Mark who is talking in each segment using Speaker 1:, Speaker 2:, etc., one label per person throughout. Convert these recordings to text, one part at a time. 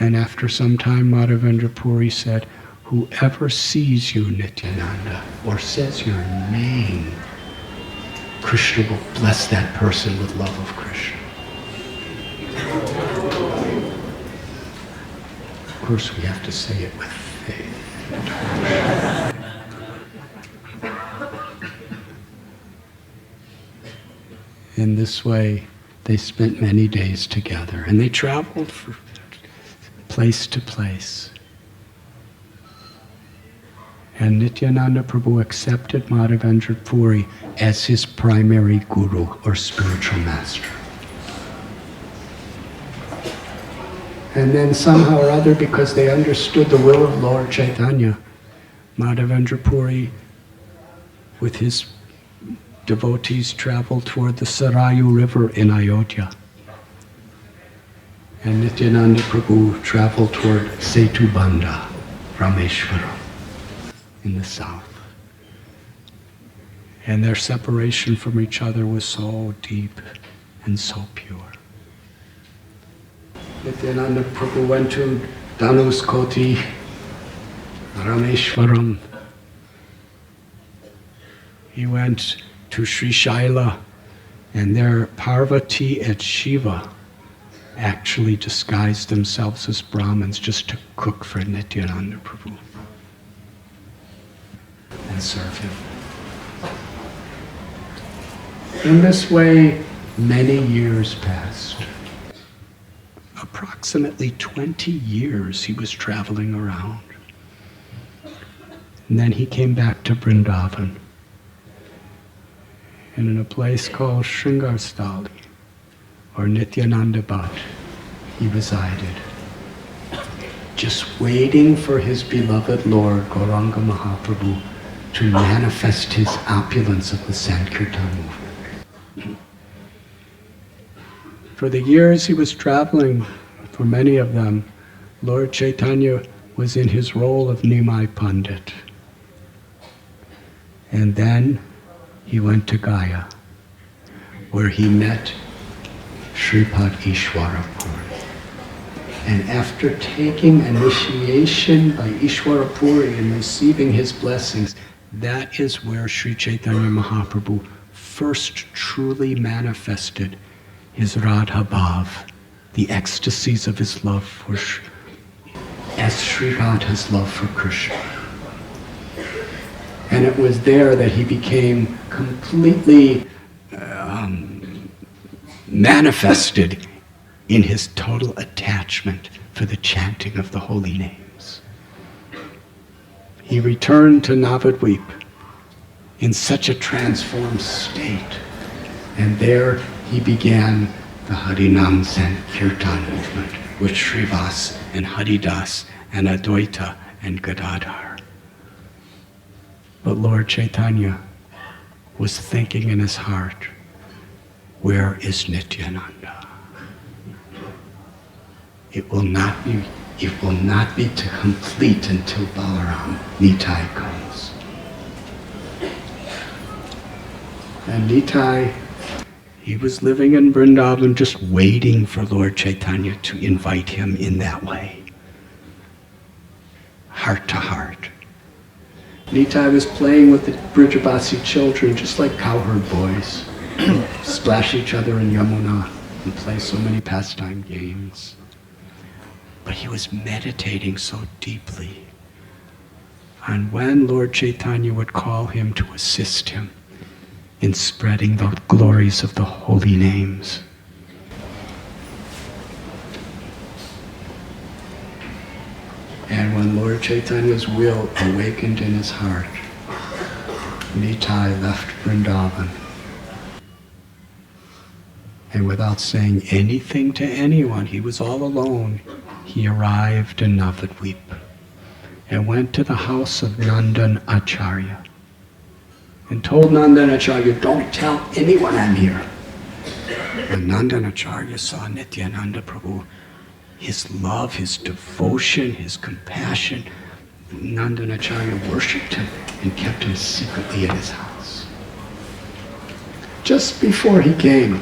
Speaker 1: And after some time, Madhavendra Puri said, whoever sees you, Nityananda, or says your name, Krishna will bless that person with love of Krishna. Of course, we have to say it with faith. In this way, they spent many days together, and they traveled from place to place. And Nityananda Prabhu accepted Madhavendra Puri as his primary guru or spiritual master. And then somehow or other, because they understood the will of Lord Chaitanya, Madhavendra Puri, with his devotees, traveled toward the Sarayu River in Ayodhya. And Nityananda Prabhu traveled toward Setubandha, Rameshwaram, in the south. And their separation from each other was so deep and so pure. Nityananda Prabhu went to Dhanuskoti, Rameshwaram. He went to Sri Shaila, and there Parvati and Shiva actually disguised themselves as Brahmins just to cook for Nityananda Prabhu and serve him. In this way, many years passed. Approximately 20 years he was traveling around. And then he came back to Vrindavan. And in a place called Shringarstali, or Nityananda Bhatt, he resided, just waiting for his beloved Lord, Gauranga Mahaprabhu, to manifest his opulence of the Sankirtan movement. For the years he was traveling, for many of them, Lord Chaitanya was in his role of Nimai Pandit. And then he went to Gaya, where he met Sripad Ishwara Puri. And after taking initiation by Ishwara Puri and receiving his blessings, that is where Sri Chaitanya Mahaprabhu first truly manifested his Radha Bhav, the ecstasies of his love for as Sri Radha's love for Krishna. And it was there that he became completely manifested in his total attachment for the chanting of the holy names. He returned to Navadvipa in such a transformed state, and there he began the Harinam Sankirtan movement with Srivas and Haridas and Advaita and Gadadhar. But Lord Chaitanya was thinking in his heart, where is Nityananda? It will not be complete until Balaram Nitai comes. And Nitai, he was living in Vrindavan just waiting for Lord Chaitanya to invite him in that way. Heart to heart. Nitai was playing with the Brijavasi children just like cowherd boys. Splash each other in Yamuna and play so many pastime games. But he was meditating so deeply. And when Lord Chaitanya would call him to assist him in spreading the glories of the holy names, and when Lord Chaitanya's will awakened in his heart, Nitai left Vrindavan. And without saying anything to anyone, he was all alone, he arrived in Navadvipa and went to the house of Nandan Acharya and told Nandan Acharya, don't tell anyone I'm here. When Nandan Acharya saw Nityananda Prabhu, his love, his devotion, his compassion, Nandan Acharya worshipped him and kept him secretly at his house. Just before he came,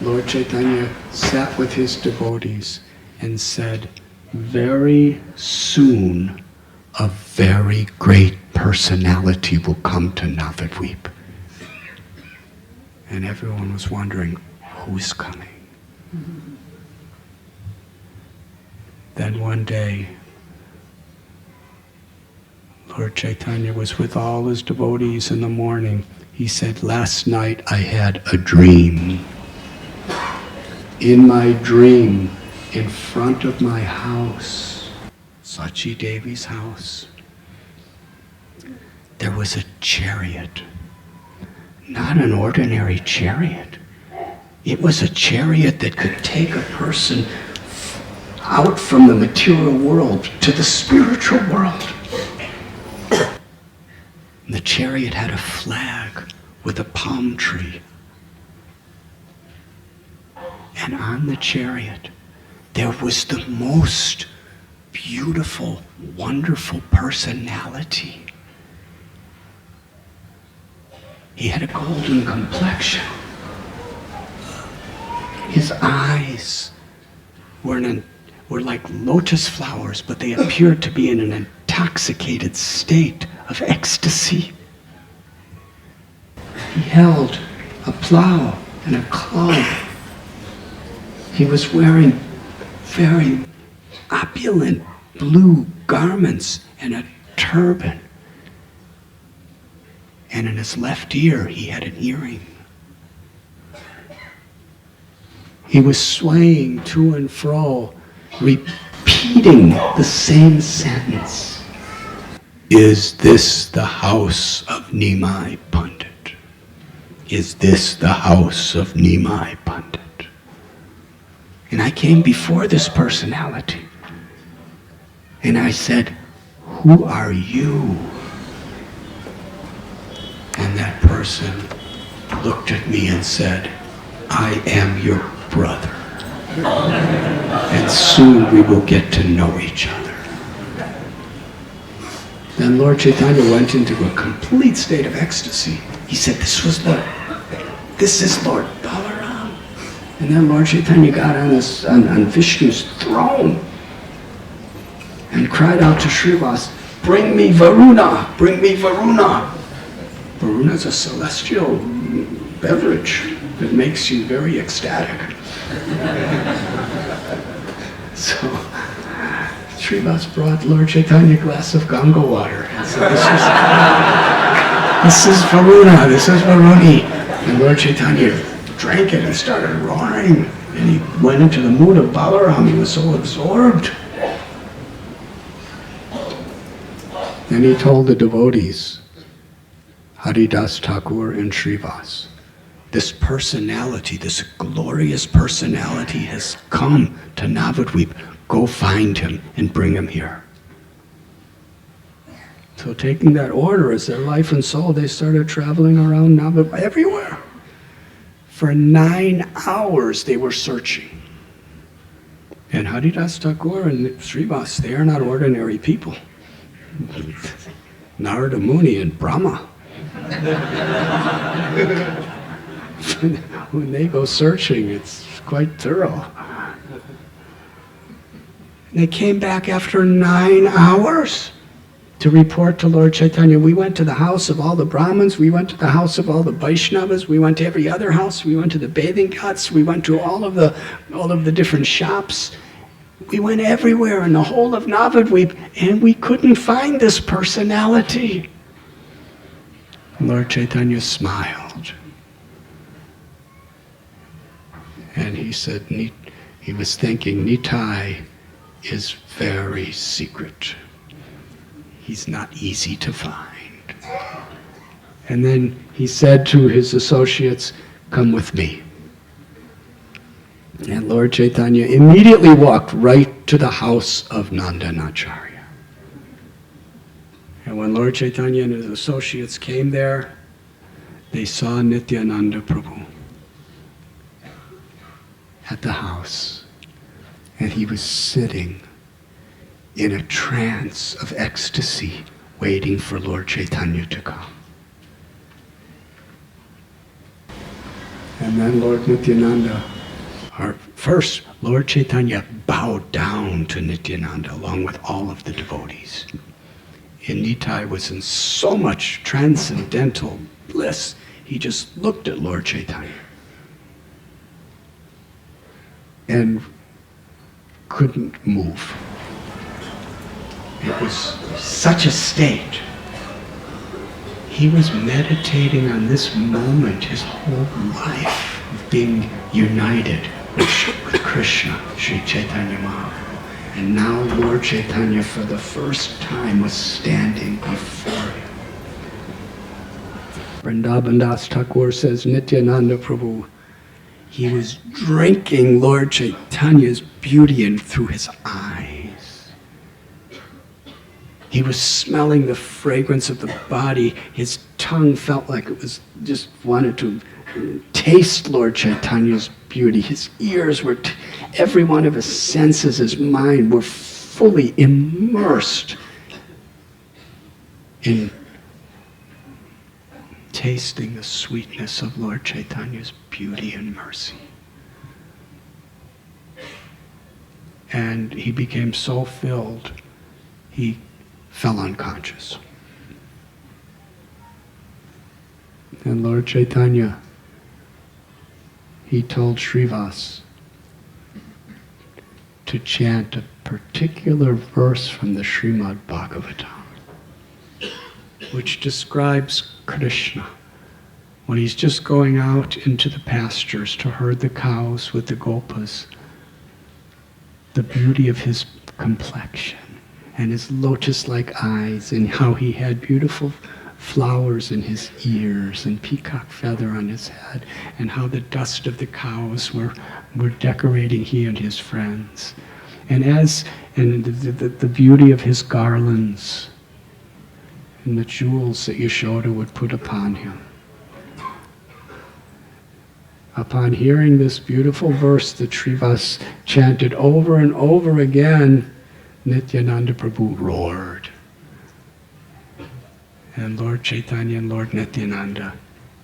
Speaker 1: Lord Chaitanya sat with his devotees and said, very soon a very great personality will come to Navadvipa. And everyone was wondering, who's coming? Then one day, Lord Chaitanya was with all his devotees in the morning. He said, last night I had a dream. In my dream, in front of my house, Sachi Devi's house, there was a chariot. Not an ordinary chariot. It was a chariot that could take a person out from the material world to the spiritual world. The chariot had a flag with a palm tree. And on the chariot, there was the most beautiful, wonderful personality. He had a golden complexion. His eyes were like lotus flowers, but they appeared to be in an intoxicated state of ecstasy. He held a plow and a club. He was wearing very opulent blue garments and a turban. And in his left ear, he had an earring. He was swaying to and fro, repeating the same sentence. Is this the house of Nimai Pandit? Is this the house of Nimai Pandit? And I came before this personality. And I said, who are you? And that person looked at me and said, I am your brother. And soon we will get to know each other. Then Lord Chaitanya went into a complete state of ecstasy. He said, this is Lord Balaram. And then Lord Chaitanya got on Vishnu's throne and cried out to Srivas, bring me Varuna, bring me Varuna. Varuna is a celestial beverage that makes you very ecstatic. So Srivas brought Lord Chaitanya a glass of Ganga water and said, this is Varuna, this is Varuni. And Lord Chaitanya drank it and started roaring. And he went into the mood of Balaram. He was so absorbed. Then he told the devotees, Haridas Thakur and Srivas, this personality, this glorious personality has come to Navadvipa. Go find him and bring him here. So taking that order as their life and soul, they started traveling around Navadvipa everywhere. For 9 hours they were searching. And Haridas Thakur and Srivas, they are not ordinary people. Narada Muni and Brahma. When they go searching, it's quite thorough. They came back after 9 hours to report to Lord Chaitanya. We went to the house of all the Brahmins, we went to the house of all the Vaishnavas, we went to every other house, we went to the bathing ghats, we went to all of the different shops. We went everywhere in the whole of Navadvipa, and we couldn't find this personality. Lord Chaitanya smiled. And he said, he was thinking, Nitai is very secret. He's not easy to find. And then he said to his associates, come with me. And Lord Chaitanya immediately walked right to the house of Nandanacharya. And when Lord Chaitanya and his associates came there, they saw Nityananda Prabhu at the house. And he was sitting in a trance of ecstasy, waiting for Lord Chaitanya to come. And then Lord Nityananda First, Lord Chaitanya bowed down to Nityananda along with all of the devotees. And Nitai was in so much transcendental bliss, he just looked at Lord Chaitanya and couldn't move. It was such a state. He was meditating on this moment his whole life of being united with Krishna, Sri Chaitanya Mahaprabhu. And now Lord Chaitanya for the first time was standing before him. Vrindavan Das Thakur says Nityananda Prabhu, he was drinking Lord Chaitanya's beauty in through his eyes. He was smelling the fragrance of the body. His tongue felt like it was just wanted to taste Lord Chaitanya's beauty. His ears were, every one of his senses, his mind were fully immersed in tasting the sweetness of Lord Chaitanya's beauty and mercy. And he became so filled, he fell unconscious. And Lord Chaitanya, he told Srivas to chant a particular verse from the Srimad Bhagavatam, which describes Krishna when he's just going out into the pastures to herd the cows with the gopas, the beauty of his complexion and his lotus-like eyes, and how he had beautiful flowers in his ears and peacock feather on his head, and how the dust of the cows were decorating he and his friends. And the beauty of his garlands and the jewels that Yashoda would put upon him. Upon hearing this beautiful verse that Srivas chanted over and over again, Nityananda Prabhu roared. And Lord Chaitanya and Lord Nityananda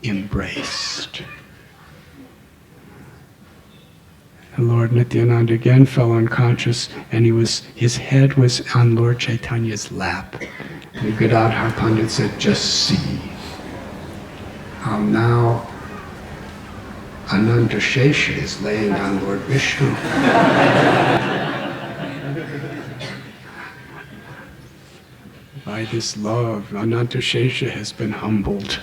Speaker 1: embraced. And Lord Nityananda again fell unconscious, and his head was on Lord Chaitanya's lap. And Gadadhar Pandit said, just see how now Ananta Shesha is laying on Lord Vishnu. By this love, Ananta Shesha has been humbled.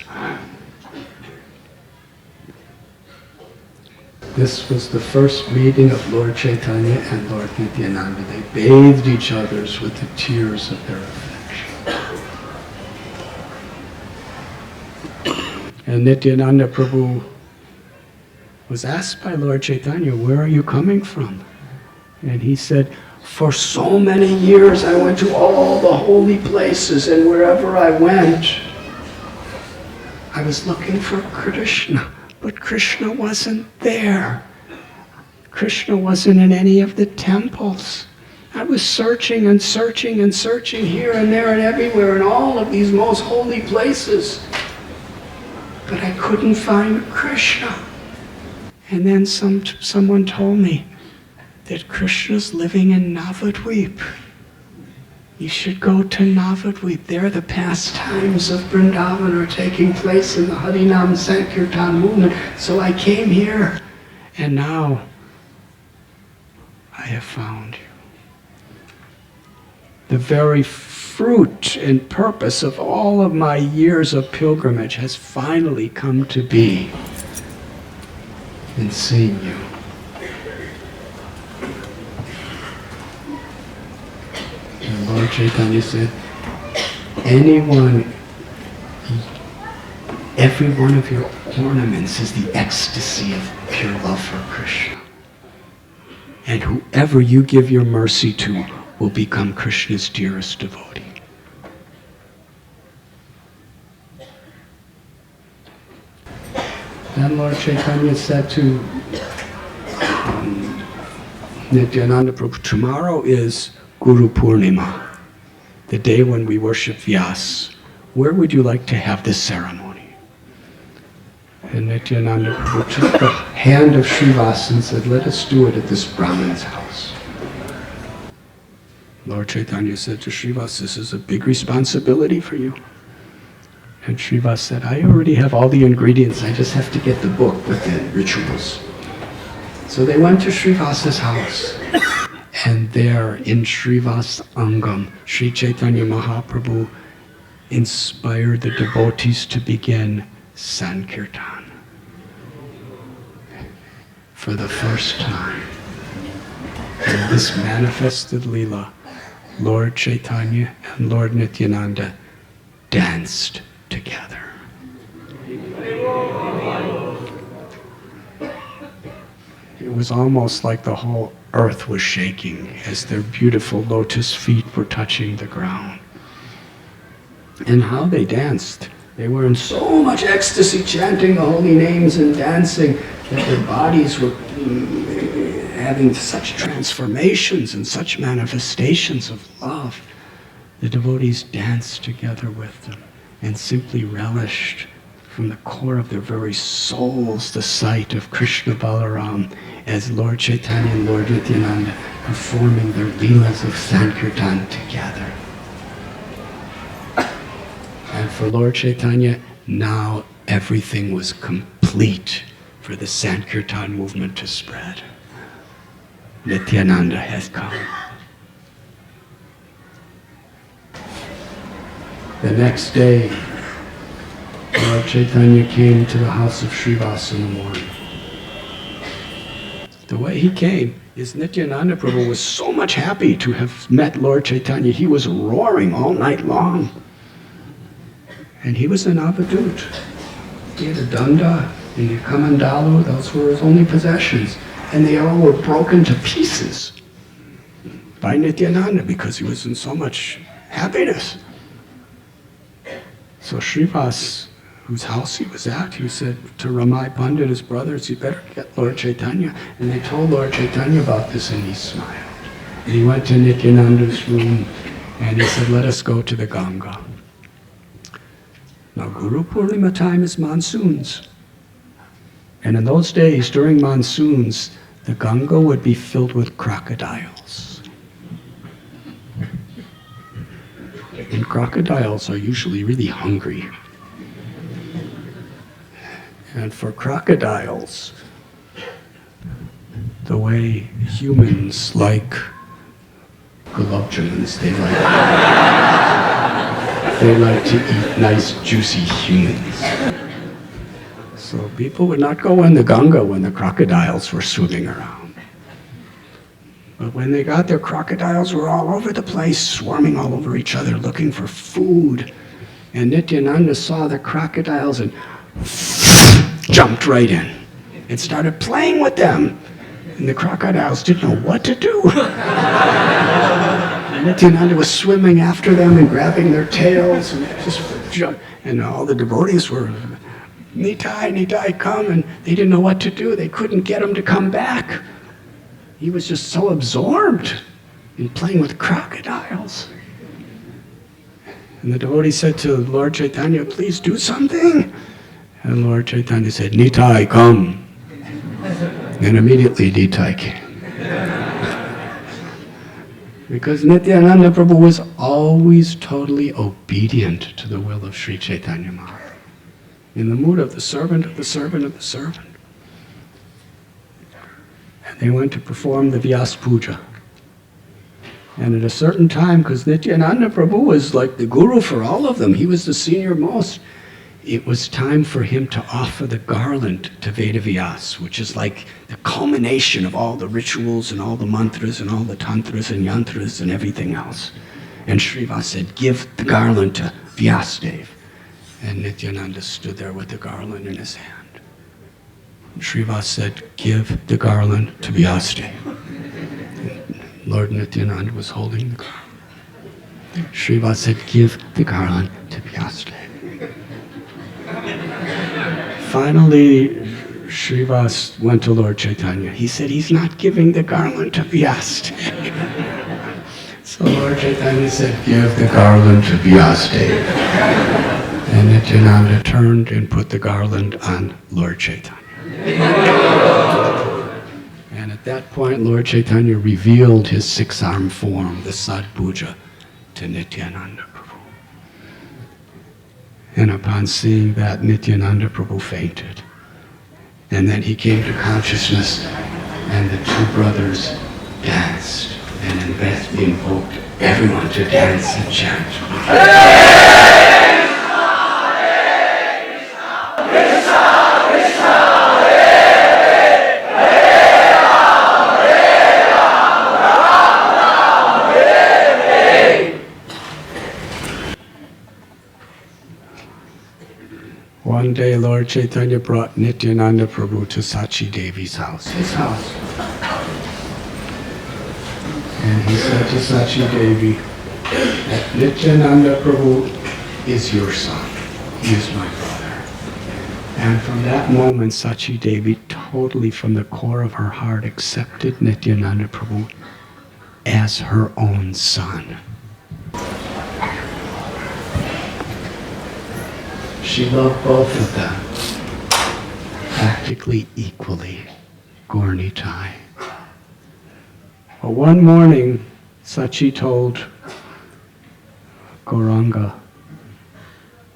Speaker 1: This was the first meeting of Lord Chaitanya and Lord Nityananda. They bathed each other with the tears of their affection. And Nityananda Prabhu was asked by Lord Chaitanya, where are you coming from? And he said, for so many years I went to all the holy places, and wherever I went, I was looking for Krishna, but Krishna wasn't there. Krishna wasn't in any of the temples. I was searching and searching and searching here and there and everywhere in all of these most holy places, but I couldn't find Krishna. And then someone told me that Krishna's living in Navadvipa. You should go to Navadvipa. There the pastimes of Vrindavan are taking place in the Harinam Sankirtan movement. So I came here, and now I have found you. The very fruit and purpose of all of my years of pilgrimage has finally come to be in seeing you. And Lord Chaitanya said, every one of your ornaments is the ecstasy of pure love for Krishna. And whoever you give your mercy to will become Krishna's dearest devotee. Then Lord Chaitanya said to Nityananda Prabhu, tomorrow is Guru Purnima, the day when we worship Vyasa. Where would you like to have this ceremony? And Nityananda Prabhu took the hand of Srivasa and said, let us do it at this Brahman's house. Lord Chaitanya said to Srivasa, this is a big responsibility for you. And Srivasa said, I already have all the ingredients, I just have to get the book with the rituals. So they went to Srivasa's house. And there in Srivasa Angam, Sri Chaitanya Mahaprabhu inspired the devotees to begin Sankirtan. For the first time. In this manifested Leela, Lord Chaitanya and Lord Nityananda danced together. It was almost like the whole earth was shaking as their beautiful lotus feet were touching the ground. And how they danced. They were in so much ecstasy, chanting the holy names and dancing, that their bodies were having such transformations and such manifestations of love. The devotees danced together with them and simply relished from the core of their very souls the sight of Krishna Balaram as Lord Chaitanya and Lord Nityananda performing their Leelas of Sankirtan together. And for Lord Chaitanya, now everything was complete for the Sankirtan movement to spread. Nityananda has come. The next day, Lord Chaitanya came to the house of Srivasa in the morning. The way he came is Nityananda Prabhu was so much happy to have met Lord Chaitanya. He was roaring all night long. And he was an avadut. He had a danda and a kamandalu, those were his only possessions. And they all were broken to pieces by Nityananda because he was in so much happiness. So Srivasa, whose house he was at, he said to Ramai Pandit, his brothers, you better get Lord Chaitanya. And they told Lord Chaitanya about this and he smiled. And he went to Nityananda's room and he said, let us go to the Ganga. Now Guru Purnima time is monsoons. And in those days, during monsoons, the Ganga would be filled with crocodiles. And crocodiles are usually really hungry. And for crocodiles, the way humans like gulab jamuns, they like to eat nice, juicy humans. So people would not go in the Ganga when the crocodiles were swimming around. But when they got there, crocodiles were all over the place, swarming all over each other, looking for food. And Nityananda saw the crocodiles and jumped right in and started playing with them. And the crocodiles didn't know what to do. And Nityananda was swimming after them and grabbing their tails and just jump. And all the devotees were, Nitai, Nitai, come, and they didn't know what to do. They couldn't get him to come back. He was just so absorbed in playing with crocodiles. And the devotee said to Lord Chaitanya, please do something. And Lord Chaitanya said, Nitai, come. And immediately Nitai came. Because Nityananda Prabhu was always totally obedient to the will of Sri Chaitanya Mahaprabhu. In the mood of the servant of the servant of the servant. And they went to perform the Vyasa Puja. And at a certain time, because Nityananda Prabhu was like the guru for all of them, he was the senior most, it was time for him to offer the garland to Veda Vyasa, which is like the culmination of all the rituals and all the mantras and all the tantras and yantras and everything else. And Srivasa said, give the garland to Vyasadeva. And Nityananda stood there with the garland in his hand. And Srivasa said, give the garland to Vyasadeva. Lord Nityananda was holding the garland. Srivasa said, give the garland to Vyasadeva. Finally, Srivasa went to Lord Chaitanya. He said, he's not giving the garland to Vyasadeva. So Lord Chaitanya said, give the garland to Vyasadeva. And Nityananda turned and put the garland on Lord Chaitanya. And at that point, Lord Chaitanya revealed his six-armed form, the Sadbhuja, to Nityananda Prabhu. And upon seeing that, Nityananda Prabhu fainted. And then he came to consciousness, and the two brothers danced and invoked everyone to dance and chant. One day, Lord Chaitanya brought Nityananda Prabhu to Sachi Devi's house, his house. And he said to Sachi Devi, that Nityananda Prabhu is your son. He is my brother. And from that moment, Sachi Devi totally from the core of her heart accepted Nityananda Prabhu as her own son. She loved both of them practically equally, Gaur Nitai. But one morning, Sachi told Gauranga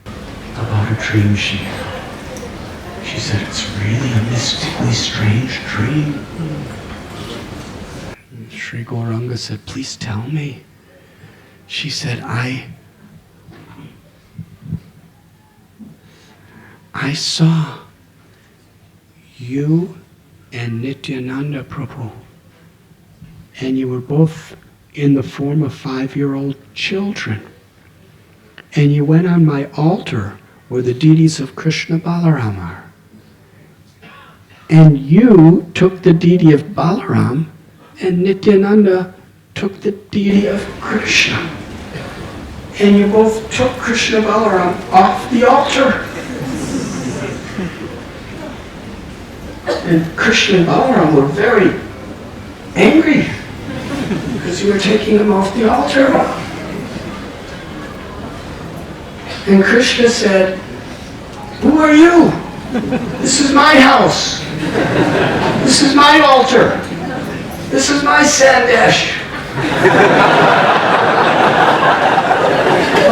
Speaker 1: about a dream she had. She said, it's really a mystically strange dream. And Sri Gauranga said, please tell me. She said, I saw you and Nityananda Prabhu, and you were both in the form of 5-year-old children. And you went on my altar where the deities of Krishna Balaram are. And you took the deity of Balaram, and Nityananda took the deity of Krishna. And you both took Krishna Balaram off the altar. And Krishna and Balaram were very angry because you were taking them off the altar. And Krishna said, who are you? This is my house. This is my altar. This is my sandesh.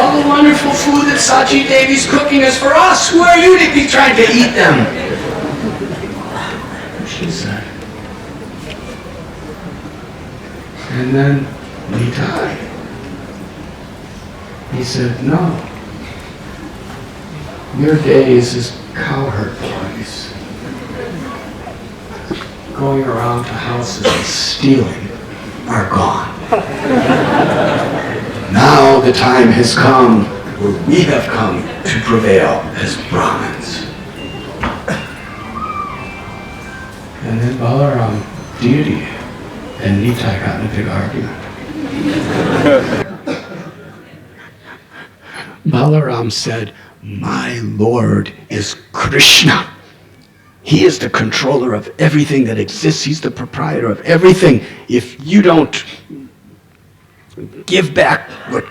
Speaker 1: All the wonderful food that Sachi Devi's cooking is for us. Who are you to be trying to eat them? She said. And then Nitai. He said, no. Your days as cowherd boys, going around to houses and stealing, are gone. Now the time has come where we have come to prevail as Brahmins. And then Balaram, deity, and Nitai got in a big argument. Balaram said, my Lord is Krishna. He is the controller of everything that exists. He's the proprietor of everything. If you don't give back what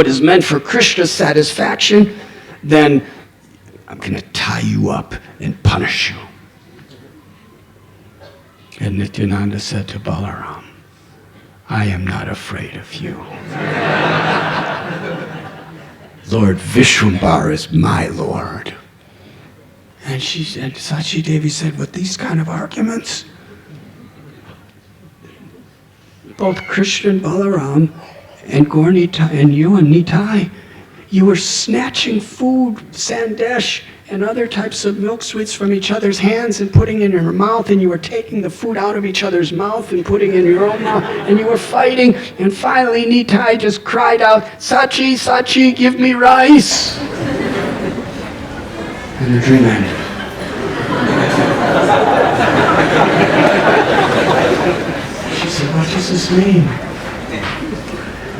Speaker 1: is meant for Krishna's satisfaction, then I'm going to tie you up and punish you. And Nityananda said to Balaram, I am not afraid of you. Lord Vishwambara is my Lord. And Sachi Devi said, with these kind of arguments, both Krishna and Balaram and Gaur Nitai and you and Nitai, you were snatching food, sandesh, and other types of milk sweets from each other's hands and putting in your mouth, and you were taking the food out of each other's mouth and putting in your own mouth, and you were fighting, and finally Nitai just cried out, Sachi, Sachi, give me rice. And the dream ended. She said, what does this mean?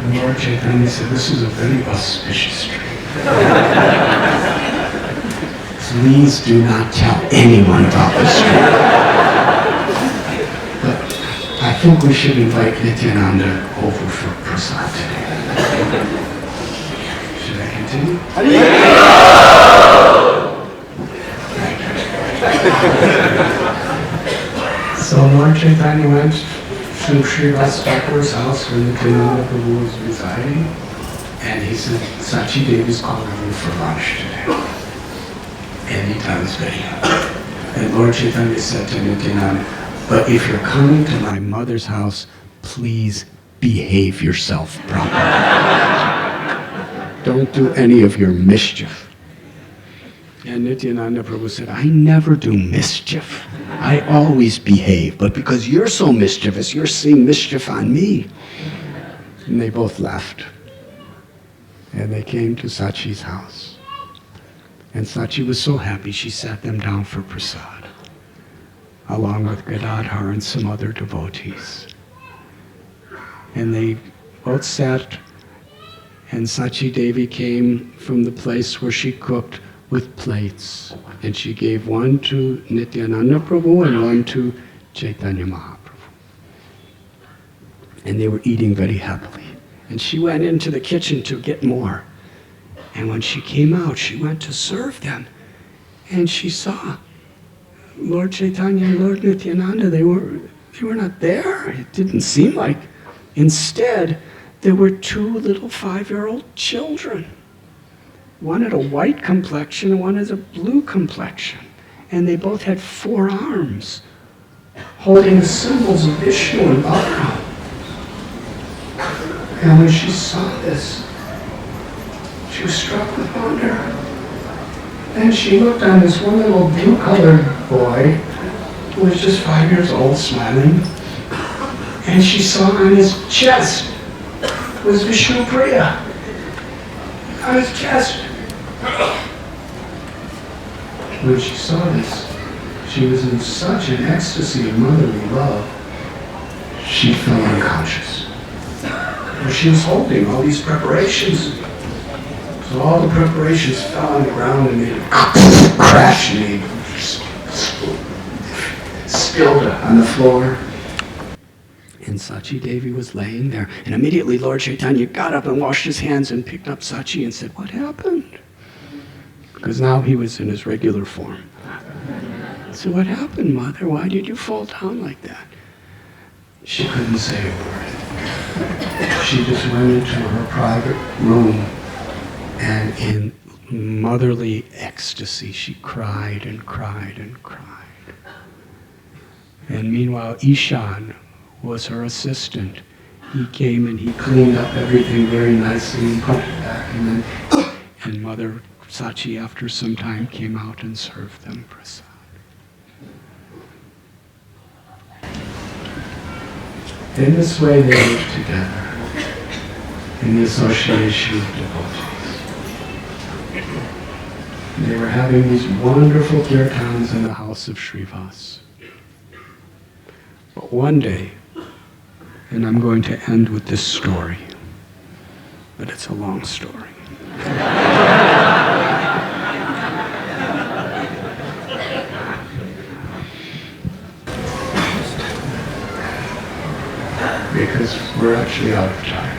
Speaker 1: And Lord Chaitanya said, this is a very auspicious dream. Please do not tell anyone about this dream. But I think we should invite Nityananda over for prasad today. Should I continue? chanting. So Lord Chaitanya went to Sri Vasa's house where Nityananda Prabhu was residing, and he said, Sachi Devi's calling you for lunch today. Anytime is ready. And Lord Chaitanya said to Nityananda, but if you're coming to my mother's house, please behave yourself properly. Don't do any of your mischief. And Nityananda Prabhu said, I never do mischief. I always behave. But because you're so mischievous, you're seeing mischief on me. And they both left. And they came to Sachi's house. And Sachi was so happy, she sat them down for prasad, along with Gadadhar and some other devotees. And they both sat, and Sachi Devi came from the place where she cooked with plates. And she gave one to Nityananda Prabhu and one to Chaitanya Mahaprabhu. And they were eating very happily. And she went into the kitchen to get more. And when she came out, she went to serve them. And she saw Lord Chaitanya and Lord Nityananda. They were not there. It didn't seem like. Instead, there were two little 5-year-old children. One had a white complexion and one has a blue complexion. And they both had 4 arms, holding the symbols of Vishnu and Balaram. And when she saw this, she was struck with wonder. Then she looked on this one little blue-colored boy who was just 5 years old, smiling. And she saw on his chest was Vishnu Priya. On his chest. When she saw this, she was in such an ecstasy of motherly love, she fell unconscious. But she was holding all these preparations. So all the preparations fell on the ground and made a crash and spilled on the floor. And Sachi Devi was laying there. And immediately Lord Chaitanya got up and washed his hands and picked up Sachi and said, what happened? Because now he was in his regular form. So what happened, Mother? Why did you fall down like that? She couldn't say a word. She just went into her private room, and in motherly ecstasy, she cried and cried and cried. And meanwhile, Ishan was her assistant. He came and he cleaned up everything very nicely and put it back. And Mother Sachi, after some time, came out and served them prasad. In this way, they lived together in the association of devotees. They were having these wonderful kirtans in the house of Srivas. But one day, and I'm going to end with this story, but it's a long story. Because we're actually out of time,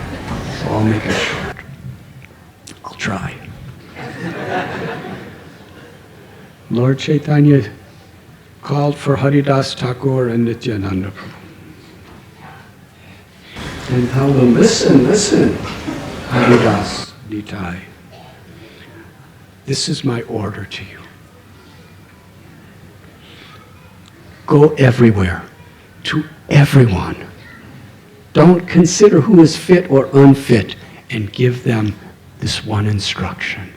Speaker 1: so I'll make it short. I'll try. Lord Chaitanya called for Haridas Thakur and Nityananda Prabhu and told them, listen, Haridas Nitai. This is my order to you. Go everywhere, to everyone. Don't consider who is fit or unfit, and give them this one instruction.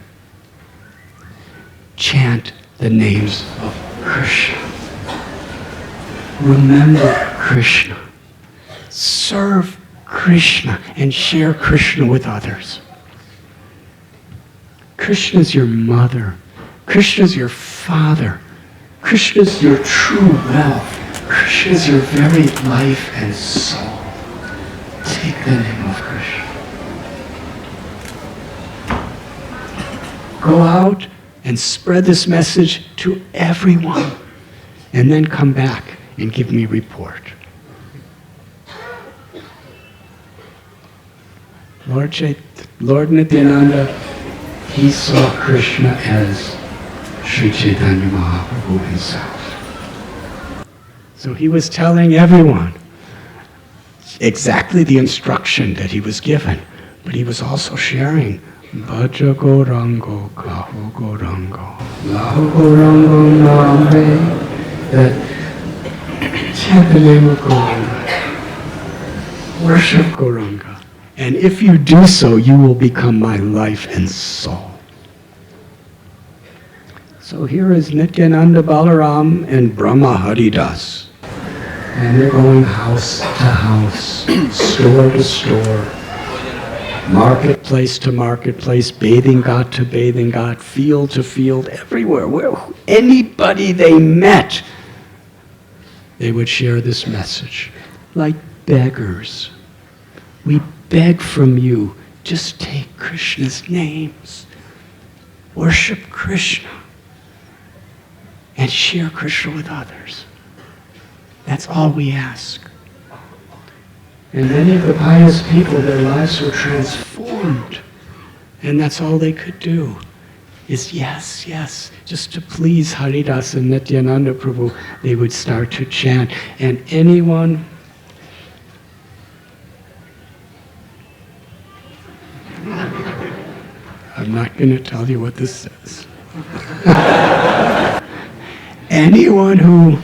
Speaker 1: Chant the names of Krishna. Remember Krishna. Serve Krishna and share Krishna with others. Krishna is your mother. Krishna is your father. Krishna is your true wealth. Krishna is your very life and soul. Take the name of Krishna. Go out and spread this message to everyone, and then come back and give me report. Lord Nityananda, he saw Krishna as Sri Chaitanya Mahaprabhu himself. So he was telling everyone exactly the instruction that he was given, but he was also sharing Bhaja Gaurango, Kaho Gaurango, Lahu Gaurango Namre, that chant the name of Gauranga, worship Gauranga, and if you do so, you will become my life and soul. So here is Nityananda Balaram and Brahma Haridas. And they're going house to house, store to store, marketplace to marketplace, bathing ghat to bathing ghat, field to field, everywhere. Where anybody they met, they would share this message. Like beggars. We beg from you, just take Krishna's names. Worship Krishna. And share Krishna with others. That's all we ask. And many of the pious people, their lives were transformed. And that's all they could do, is yes, yes. Just to please Haridas and Nityananda Prabhu, they would start to chant. And anyone I'm not going to tell you what this says. Anyone who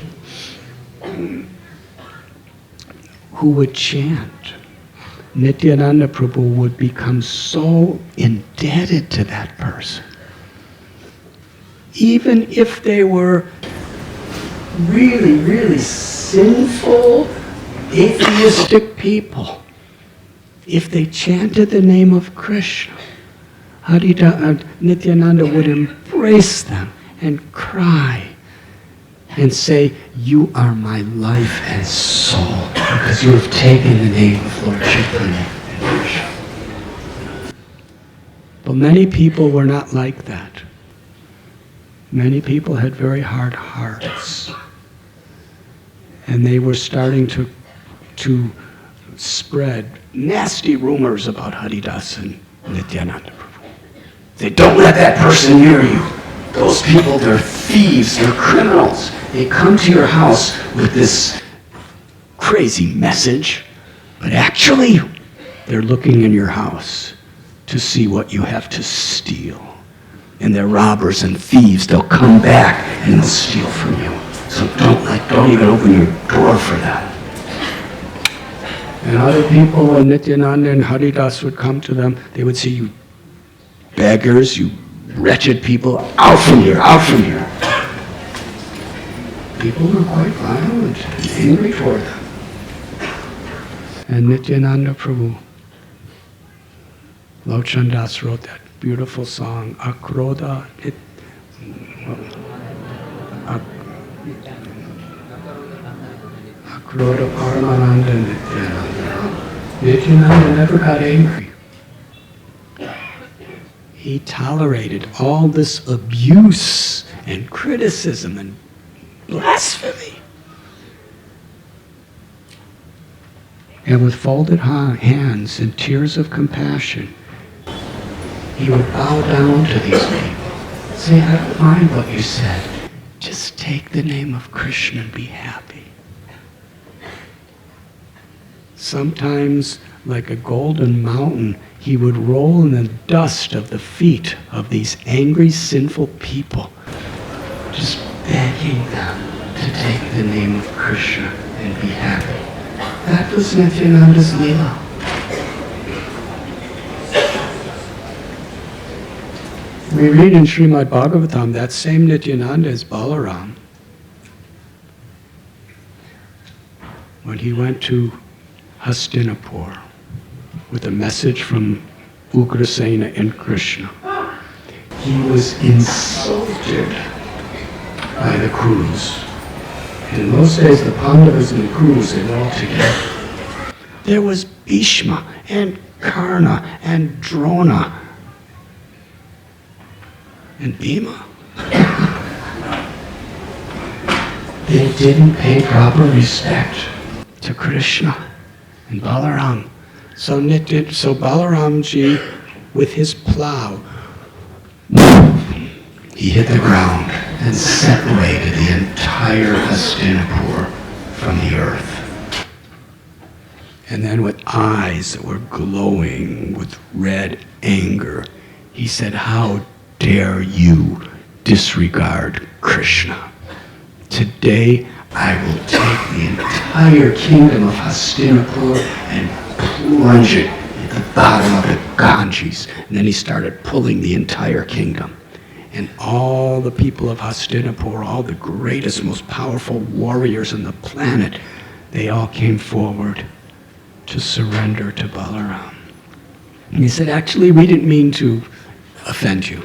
Speaker 1: would chant, Nityananda Prabhu would become so indebted to that person. Even if they were really, really sinful, atheistic people, if they chanted the name of Krishna, Nityananda would embrace them and cry and say, you are my life and soul, because you have taken the name of Lord Chaitanya and Krishna. But many people were not like that. Many people had very hard hearts. And they were starting to spread nasty rumors about Haridas and Nityananda Prabhu. They don't let that person near you. Those people, they're thieves, they're criminals. They come to your house with this crazy message, but actually, they're looking in your house to see what you have to steal. And they're robbers and thieves. They'll come back and they'll steal from you. So don't even open your door for that. And other people, when Nityananda and Haridas would come to them, they would say, you beggars, you wretched people, out from here, out from here. People were quite violent and angry toward them. And Nityananda Prabhu, Lochan Das wrote that beautiful song, Akroda, Akroda Paramananda Nityananda. Nityananda never got angry. He tolerated all this abuse and criticism and blasphemy. And with folded hands and tears of compassion, he would bow down to these people. Say, I don't mind what you said. Just take the name of Krishna and be happy. Sometimes, like a golden mountain, he would roll in the dust of the feet of these angry, sinful people, just begging them to take the name of Krishna and be happy. That was Nityananda's Leela. We read in Srimad Bhagavatam that same Nityananda is Balaram. When he went to Hastinapur with a message from Ugrasena and Krishna, he was insulted by the Kurus. And in those days, the Pandavas and the Kurus, they were all together. There was Bhishma and Karna and Drona and Bhima. They didn't pay proper respect to Krishna and Balaram. So Balaramji, with his plow, he hit the ground and separated the entire Hastinapur from the earth. And then with eyes that were glowing with red anger, he said, "How dare you disregard Krishna? Today I will take the entire kingdom of Hastinapur and plunge it at the bottom of the Ganges." And then he started pulling the entire kingdom. And all the people of Hastinapur, all the greatest, most powerful warriors on the planet, they all came forward to surrender to Balaram. And he said, "Actually, we didn't mean to offend you.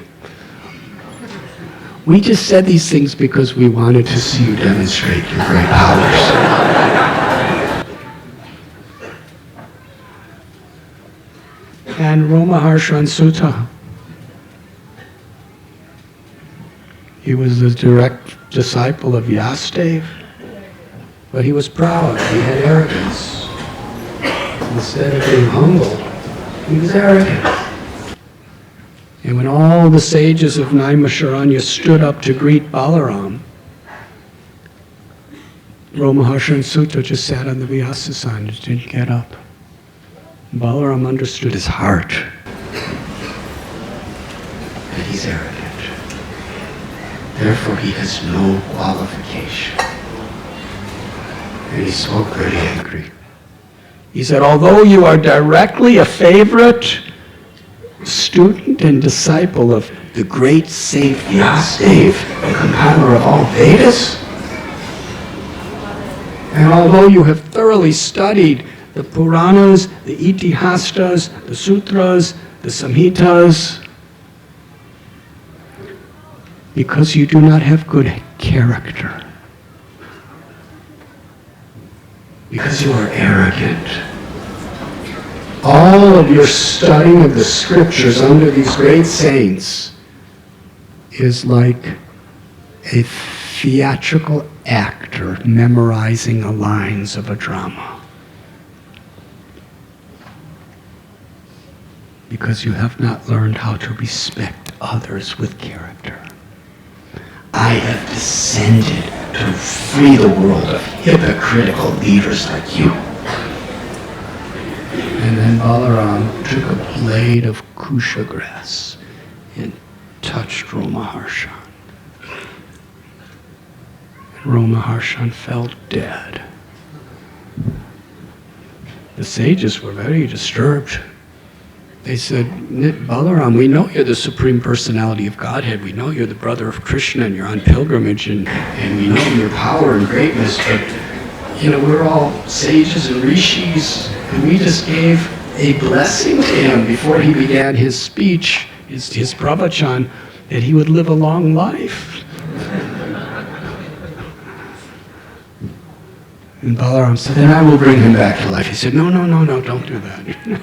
Speaker 1: We just said these things because we wanted to see you demonstrate your great powers." And Romaharshan Sutta, he was the direct disciple of Vyasadeva, but he was proud, he had arrogance. Instead of being humble, he was arrogant. And when all the sages of Naimisharanya stood up to greet Balaram, Romaharshan Sutta just sat on the Vyasa and didn't get up. Balaram understood his heart, that he's arrogant. Therefore he has no qualification. And he spoke very angry. He said, "Although you are directly a favorite student and disciple of the great saint Vyasadeva, the compiler of all Vedas, and although you have thoroughly studied the Puranas, the Itihastas, the Sutras, the Samhitas, because you do not have good character, because you are arrogant, all of your studying of the scriptures under these great saints is like a theatrical actor memorizing the lines of a drama. Because you have not learned how to respect others with character. I have descended to free the world of hypocritical leaders like you." And then Balaram took a blade of kusha grass and touched Romaharshan. And Romaharshan fell dead. The sages were very disturbed. They said, "Balaram, we know you're the Supreme Personality of Godhead. We know you're the brother of Krishna and you're on pilgrimage and we know your power and greatness, but we're all sages and rishis and we just gave a blessing to him before he began his speech, his pravachan, that he would live a long life." And Balaram said, "Then I will bring him back to life." He said, No, don't do that.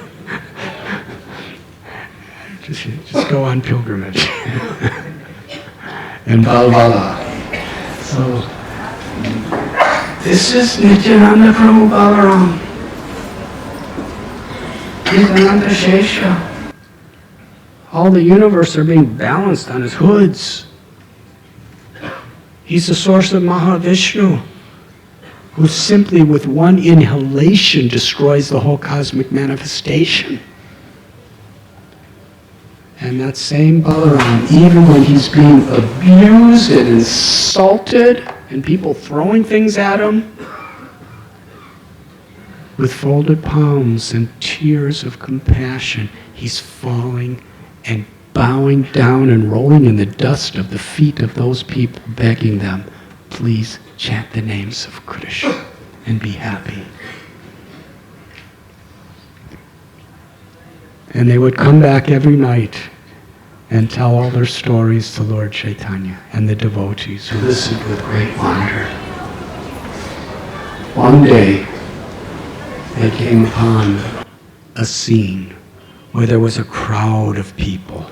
Speaker 1: Just go on pilgrimage. And Balvala. So, this is Nityananda Prabhu Balaram. Nityananda Shesha. All the universe are being balanced on his hoods. He's the source of Mahavishnu, who simply with one inhalation destroys the whole cosmic manifestation. And that same Balaram, even when he's being abused and insulted and people throwing things at him, with folded palms and tears of compassion, he's falling and bowing down and rolling in the dust of the feet of those people, begging them, "Please chant the names of Krishna and be happy." And they would come back every night and tell all their stories to Lord Chaitanya and the devotees who listened with great wonder. One day, they came upon a scene where there was a crowd of people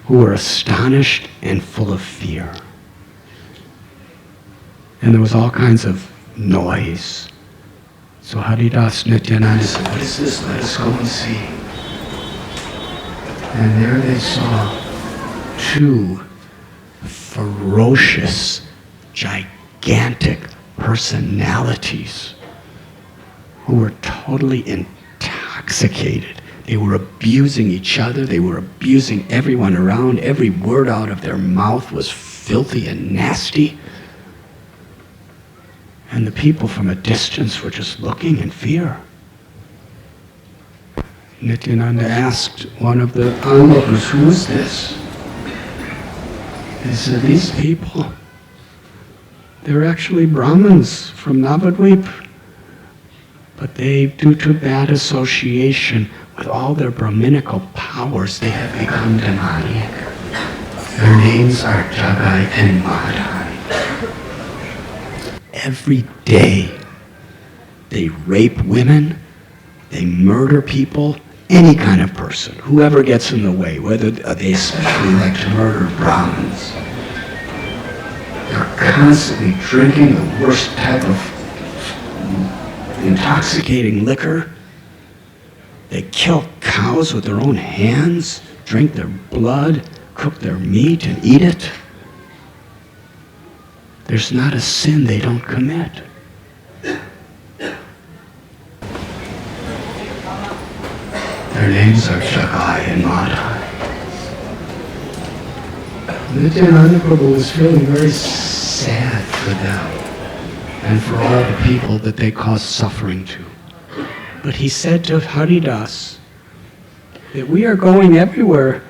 Speaker 1: who were astonished and full of fear. And there was all kinds of noise. So Haridas Nityananda said, "What is this? Let us go and see." And there they saw two ferocious, gigantic personalities who were totally intoxicated. They were abusing each other. They were abusing everyone around. Every word out of their mouth was filthy and nasty. And the people from a distance were just looking in fear. Nityananda asked one of the onlookers, "Who is this?" He said, "These people, they're actually Brahmins from Navadvipa. But they, due to bad association with all their Brahminical powers, they have become demoniac. Their names are Jagai and Madhai. Every day, they rape women, they murder people, any kind of person, whoever gets in the way, whether they especially like to murder Brahmins. They're constantly drinking the worst type of intoxicating liquor. They kill cows with their own hands, drink their blood, cook their meat and eat it. There's not a sin they don't commit." Their names are Jagai and Madhai. Nityananda Prabhu was feeling very sad for them and for all the people that they caused suffering to. But he said to Haridas that we are going everywhere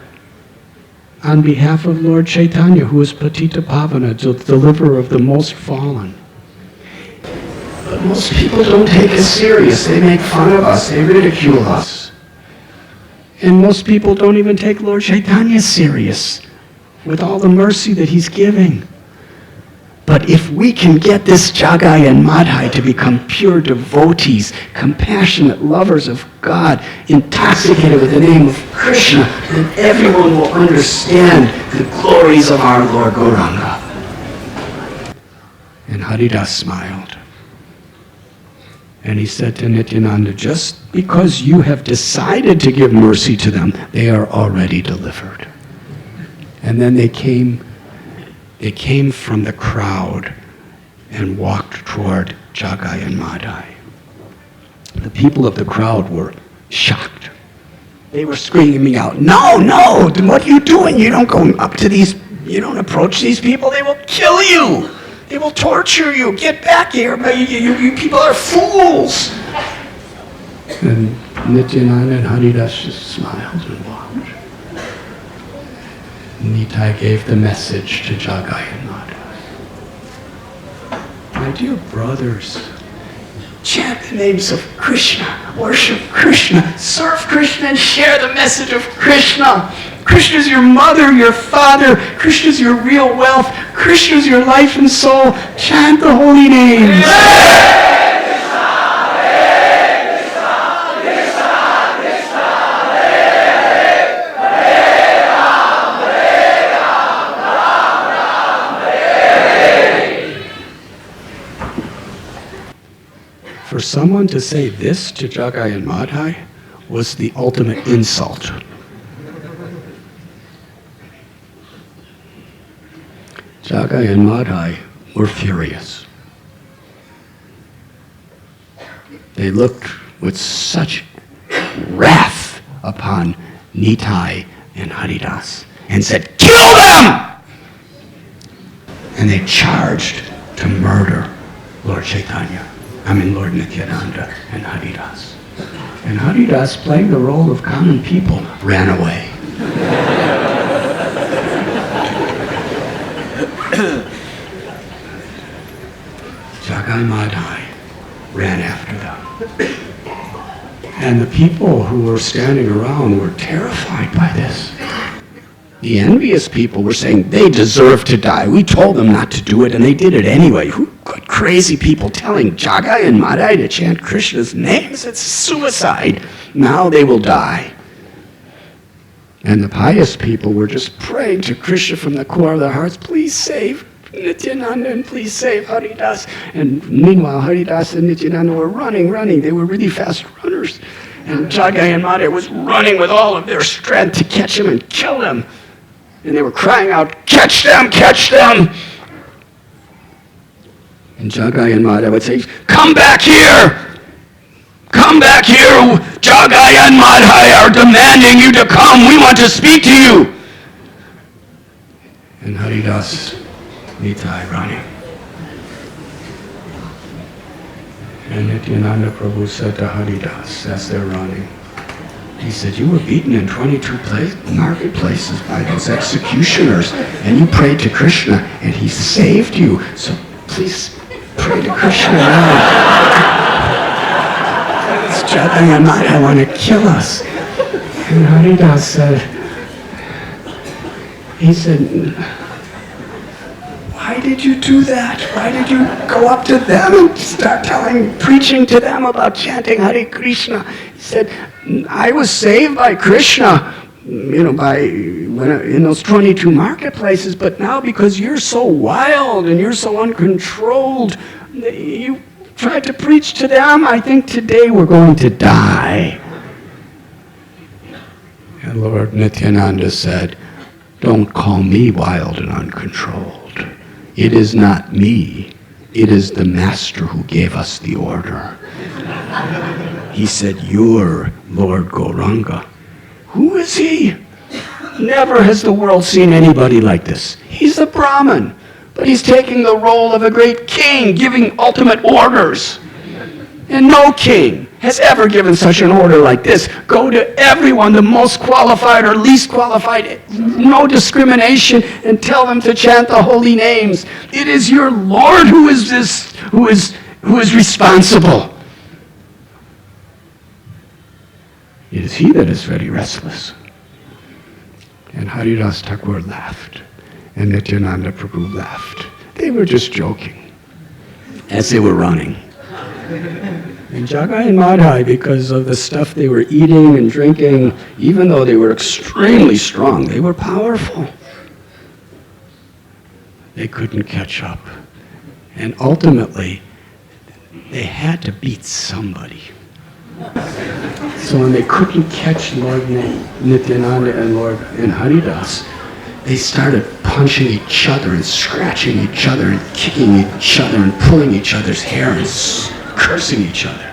Speaker 1: on behalf of Lord Chaitanya, who is Patita Pavana, the deliverer of the most fallen. But most people don't take us serious. They make fun of us. They ridicule us. And most people don't even take Lord Chaitanya serious with all the mercy that he's giving. But if we can get this Jagai and Madhai to become pure devotees, compassionate lovers of God, intoxicated with the name of Krishna, then everyone will understand the glories of our Lord Gauranga. And Haridas smiled. And he said to Nityananda, just because you have decided to give mercy to them, they are already delivered. And then they came from the crowd and walked toward Jagai and Madhai. The people of the crowd were shocked. They were screaming out, "No, no, what are you doing? You don't go up to these, you don't approach these people. They will kill you. They will torture you. Get back here. You people are fools." And Nityananda and Haridas just smiled and walked. Nitai gave the message to Jagai and Madhai. My dear brothers, chant the names of Krishna, worship Krishna, serve Krishna, and share the message of Krishna. Krishna is your mother, your father. Krishna is your real wealth. Krishna is your life and soul. Chant the holy names. For someone to say this to Jagai and Madhai was the ultimate insult. Jagai and Madhai were furious. They looked with such wrath upon Nitai and Haridas and said, "Kill them!" And they charged to murder Lord Chaitanya. Lord Nityananda and Haridas. And Haridas, playing the role of common people, ran away. Jagai Madhai ran after them. And the people who were standing around were terrified by this. The envious people were saying they deserve to die. We told them not to do it, and they did it anyway. Who got crazy people telling Jagai and Madhai to chant Krishna's names? It's suicide. Now they will die. And the pious people were just praying to Krishna from the core of their hearts, please save Nityananda and please save Haridas. And meanwhile, Haridas and Nityananda were running. They were really fast runners. And Jagai and Madhai was running with all of their strength to catch him and kill him. And they were crying out, "Catch them, catch them!" And Jagai and Madhai would say, "Come back here! Come back here! Jagai and Madhai are demanding you to come. We want to speak to you." And Radhanath-Swami-Media running. And Nityananda Prabhu said to Haridas as they're running, he said, "You were beaten in 22 marketplaces by those executioners, and you prayed to Krishna, and he saved you. So please pray to Krishna now. This Jagai and Madhai want to kill us." And Haridas said, "Why did you do that? Why did you go up to them and start preaching to them about chanting Hare Krishna?" He said, "I was saved by Krishna, in those 22 marketplaces, but now because you're so wild and you're so uncontrolled, you tried to preach to them. I think today we're going to die." And Lord Nityananda said, "Don't call me wild and uncontrolled. It is not me. It is the Master who gave us the order." He said, "You're Lord Gauranga." Who is he? Never has the world seen anybody like this. He's a Brahmin, but he's taking the role of a great king, giving ultimate orders. And no king has ever given such an order like this. Go to everyone, the most qualified or least qualified, no discrimination, and tell them to chant the holy names. It is your Lord who is responsible. It is he that is very restless. And Haridas Thakur laughed, and Nityananda Prabhu laughed. They were just joking as they were running. And Jagai and Madhai, because of the stuff they were eating and drinking, even though they were extremely strong, they were powerful. They couldn't catch up. And ultimately, they had to beat somebody. So when they couldn't catch Lord Nityananda and Haridas, they started punching each other and scratching each other and kicking each other and pulling each other's hair and cursing each other,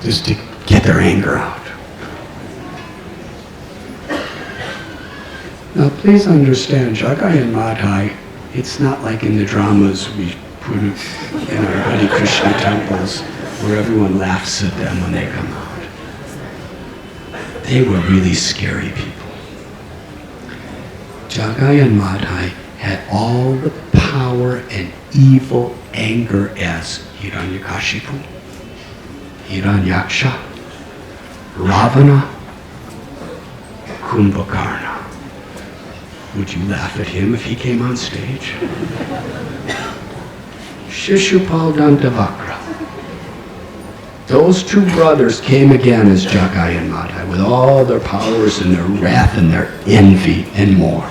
Speaker 1: just to get their anger out. Now please understand, Jagai and Madhai, it's not like in the dramas we put in our Hare Krishna temples where everyone laughs at them when they come out. They were really scary people. Jagai and Madhai had all the power and evil anger as Hiranyakashipu, Hiranyaksha, Ravana, Kumbhakarna. Would you laugh at him if he came on stage? Shishupal Dantavakra. Those two brothers came again as Jagai and Madhai with all their powers and their wrath and their envy and more.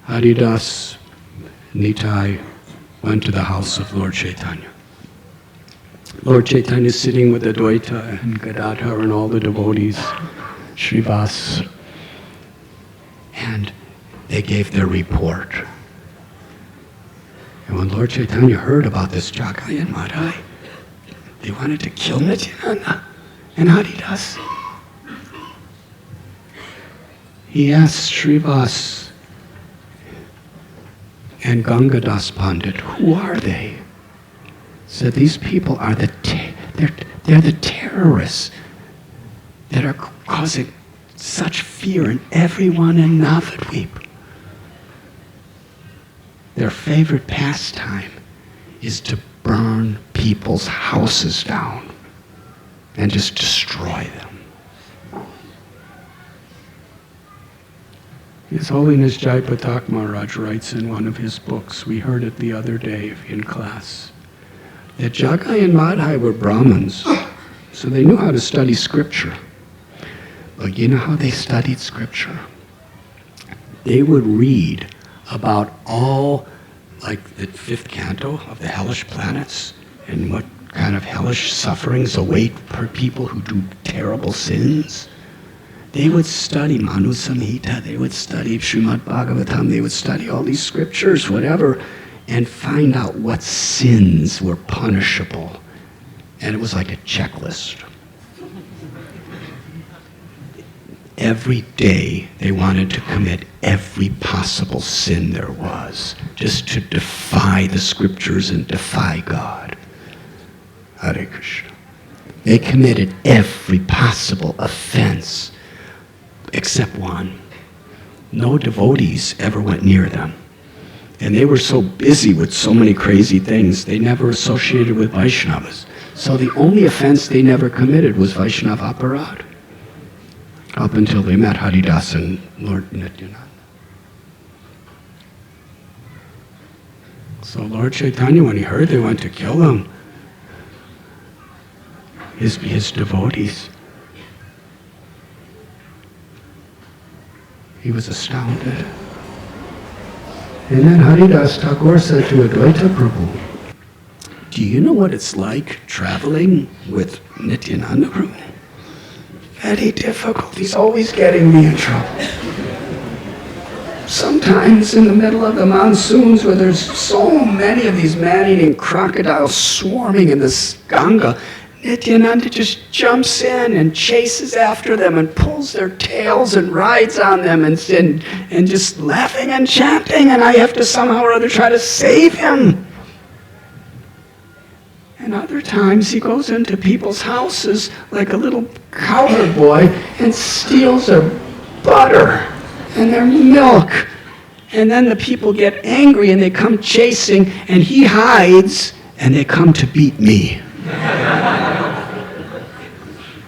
Speaker 1: Haridas Nitai went to the house of Lord Chaitanya. Lord Chaitanya is sitting with Advaita and Gadadhar and all the devotees, Srivas, and they gave their report. And when Lord Chaitanya heard about this Jagai and Madhai, they wanted to kill Nityananda and Haridas. He asked Srivas and Gangadas Pandit, who are they? Said these people are they're the terrorists that are causing such fear in everyone in Navadvipa. Their favorite pastime is to burn people's houses down and just destroy them. His Holiness Jai Patak Maharaj writes in one of his books, we heard it the other day in class, that Jagai and Madhai were Brahmins, so they knew how to study scripture. But you know how they studied scripture? They would read about all, like the 5th canto of the hellish planets, and what kind of hellish sufferings await per people who do terrible sins. They would study Manu Samhita, they would study Srimad Bhagavatam, they would study all these scriptures, whatever, and find out what sins were punishable. And it was like a checklist. Every day they wanted to commit every possible sin there was, just to defy the scriptures and defy God. Hare Krishna. They committed every possible offense except one. No devotees ever went near them. And they were so busy with so many crazy things, they never associated with Vaishnavas. So the only offense they never committed was Vaishnava aparad, up until they met Haridas and Lord Nityananda. So Lord Chaitanya, when he heard they went to kill them, his devotees, he was astounded. And then Haridas Thakur said to Advaita Prabhu, do you know what it's like traveling with Nityananda Prabhu? Very difficult. He's always getting me in trouble. Sometimes in the middle of the monsoons where there's so many of these man-eating crocodiles swarming in this Ganga, Nityananda just jumps in and chases after them and pulls their tails and rides on them and just laughing and chanting, and I have to somehow or other try to save him. And other times he goes into people's houses like a little cowherd boy and steals their butter and their milk. And then the people get angry and they come chasing, and he hides and they come to beat me.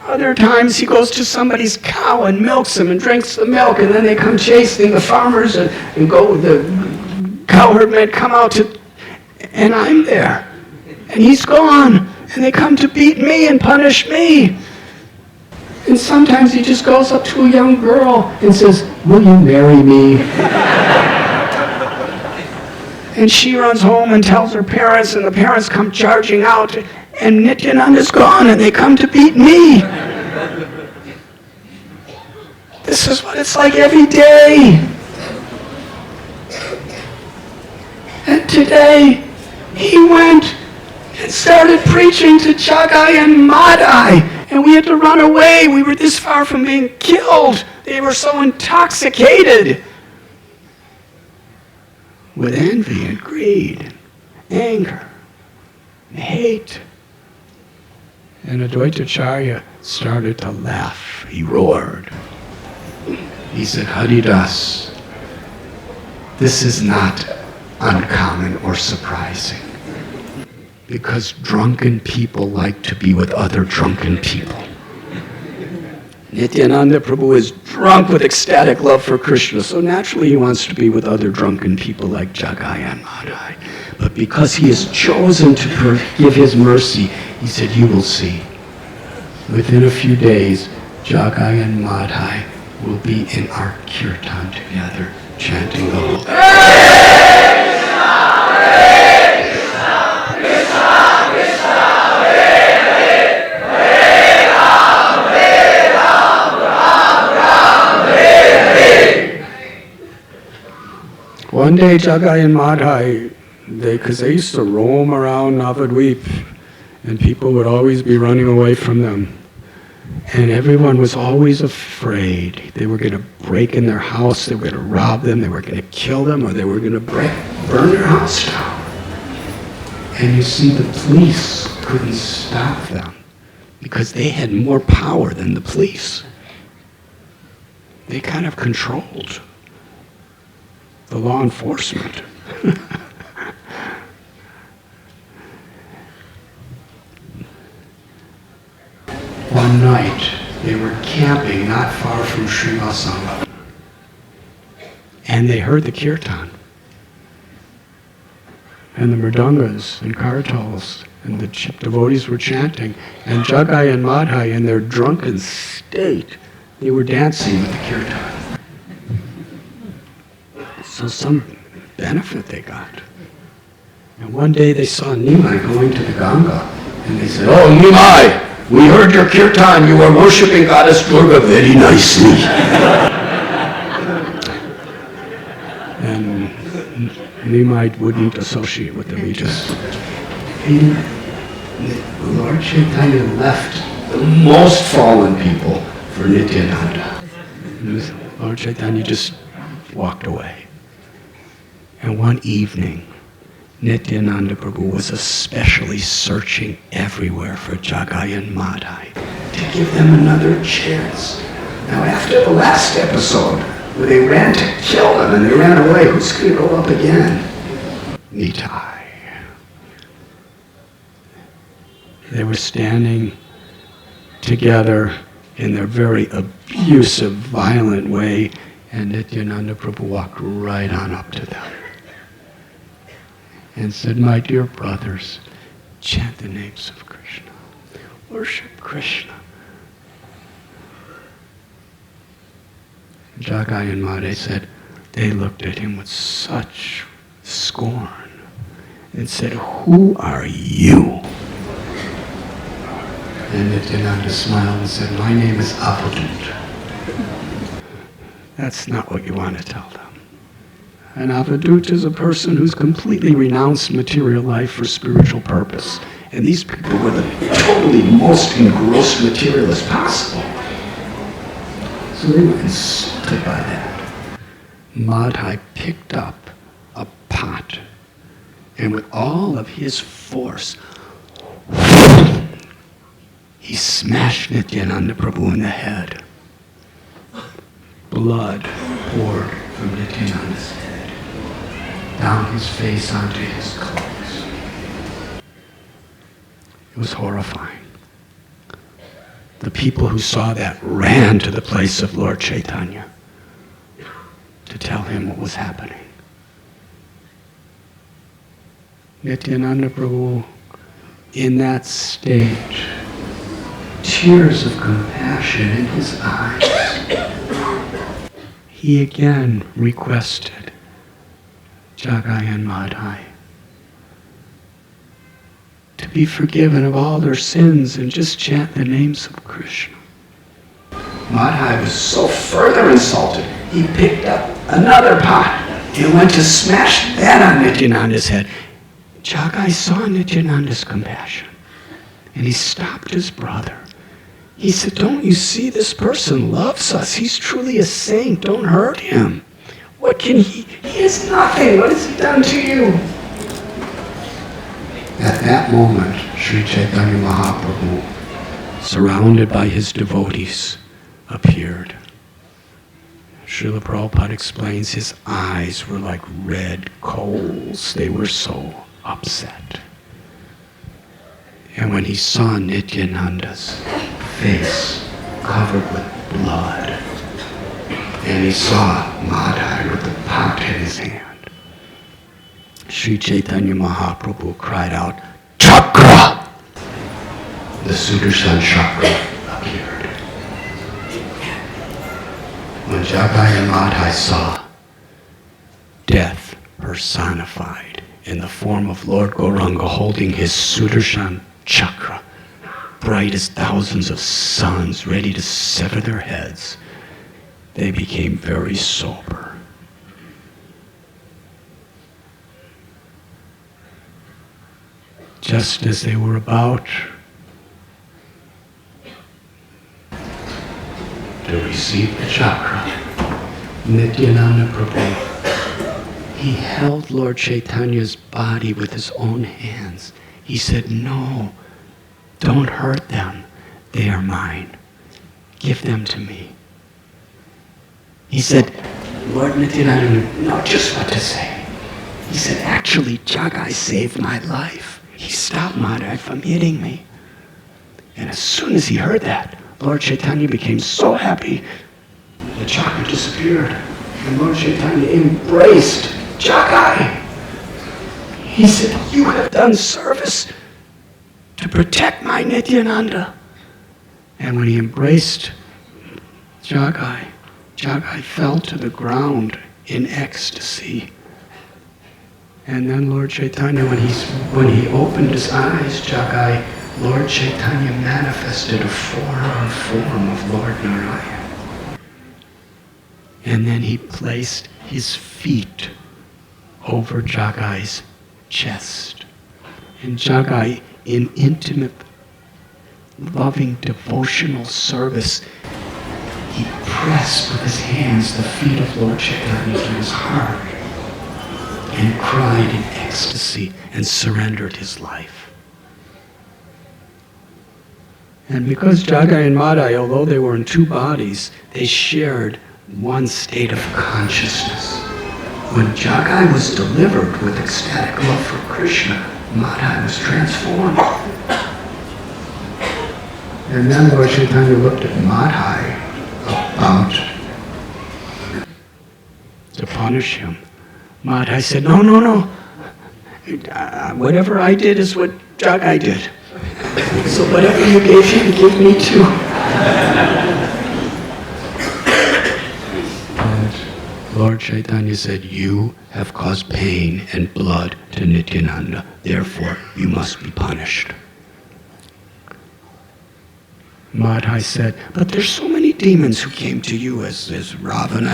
Speaker 1: Other times he goes to somebody's cow and milks them and drinks the milk, and then they come chasing the farmers and go, the cowherd men come out and I'm there. And he's gone, and they come to beat me and punish me. And sometimes he just goes up to a young girl and says, will you marry me? And she runs home and tells her parents, and the parents come charging out, and Nityananda's gone, and they come to beat me. This is what it's like every day. And today, he went and started preaching to Jagai and Madhai, and we had to run away. We were this far from being killed. They were so intoxicated with envy and greed, and anger, and hate. And Advaitacharya started to laugh. He roared. He said, Haridas, this is not uncommon or surprising, because drunken people like to be with other drunken people. Nityananda Prabhu is drunk with ecstatic love for Krishna, so naturally he wants to be with other drunken people like Jagai and Madhai. But because he has chosen to give his mercy, he said, you will see. Within a few days, Jagai and Madhai will be in our kirtan together, chanting the whole. One day, Jagai and Madhai, because they used to roam around Navadvipa, and people would always be running away from them. And everyone was always afraid. They were going to break in their house, they were going to rob them, they were going to kill them, or they were going to burn their house down. And you see, the police couldn't stop them, because they had more power than the police. They kind of controlled the law enforcement. One night, they were camping not far from Srivasanga, and they heard the kirtan, and the mridangas and kartals, and the devotees were chanting, and Jagai and Madhai, in their drunken state, they were dancing with the kirtan. So some benefit they got. And one day they saw Nimai going to the Ganga, and they said, "Oh, Nimai, we heard your kirtan. You are worshipping Goddess Durga very nicely." And Nimai wouldn't associate with them. Lord Chaitanya left the most fallen people for Nityananda. Lord Chaitanya just walked away. And one evening, Nityananda Prabhu was especially searching everywhere for Jagai and Madhai to give them another chance. Now, after the last episode, where they ran to kill them and they ran away, who's going to go up again? Nitai. They were standing together in their very abusive, violent way, and Nityananda Prabhu walked right on up to them and said, "My dear brothers, chant the names of Krishna. Worship Krishna." Jagai and Madhai said, they looked at him with such scorn and said, "Who are you?" And Nityananda smiled and said, "My name is Avadut." That's not what you want to tell them. An Avadut is a person who's completely renounced material life for spiritual purpose. And these people were the totally most engrossed materialists possible. So they were insulted by that. Madhai picked up a pot, and with all of his force, he smashed Nityananda Prabhu in the head. Blood poured from Nityananda's head down his face onto his clothes. It was horrifying. The people who saw that ran to the place of Lord Chaitanya to tell him what was happening. Nityananda Prabhu, in that state, tears of compassion in his eyes, he again requested Jagai and Madhai to be forgiven of all their sins and just chant the names of Krishna. Madhai was so further insulted, he picked up another pot and went to smash that on Nityananda's head. Jagai saw Nityananda's compassion, and he stopped his brother. He said, "Don't you see this person loves us? He's truly a saint. Don't hurt him. What can he? He has nothing. What has he done to you?" At that moment, Sri Chaitanya Mahaprabhu, surrounded by his devotees, appeared. Srila Prabhupada explains his eyes were like red coals. They were so upset. And when he saw Nityananda's face covered with blood, and he saw Madhai with the pot in his hand, Sri Chaitanya Mahaprabhu cried out, "Chakra!" The Sudarshan chakra appeared. When Jagai and Madhai saw death personified in the form of Lord Gauranga holding his Sudarshan chakra, bright as thousands of suns ready to sever their heads, they became very sober. Just as they were about to receive the chakra, Nityananda Prabhu, he held Lord Chaitanya's body with his own hands. He said, "No, don't hurt them. They are mine. Give them to me." He said, Lord Nityananda didn't know just what to say. He said, "Actually, Jagai saved my life. He stopped Madhai from hitting me." And as soon as he heard that, Lord Chaitanya became so happy, the chakra disappeared. And Lord Chaitanya embraced Jagai. He said, "You have done service to protect my Nityananda." And when he embraced Jagai, Jagai fell to the ground in ecstasy. And then Lord Chaitanya, when he opened his eyes, Jagai, Lord Chaitanya manifested a forearm form of Lord Narayan. And then he placed his feet over Jagai's chest. And Jagai, in intimate, loving, devotional service, he pressed with his hands the feet of Lord Chaitanya to his heart and cried in ecstasy and surrendered his life. And because Jagai and Madhai, although they were in two bodies, they shared one state of consciousness. When Jagai was delivered with ecstatic love for Krishna, Madhai was transformed. And then Lord Chaitanya looked at Madhai about to punish him. Madhai said, no. Whatever I did is what Jagai did. So whatever you gave him, give me too. And Lord Chaitanya said, you have caused pain and blood to Nityananda, therefore you must be punished. Madhai said, but there's so many demons who came to you as Ravana,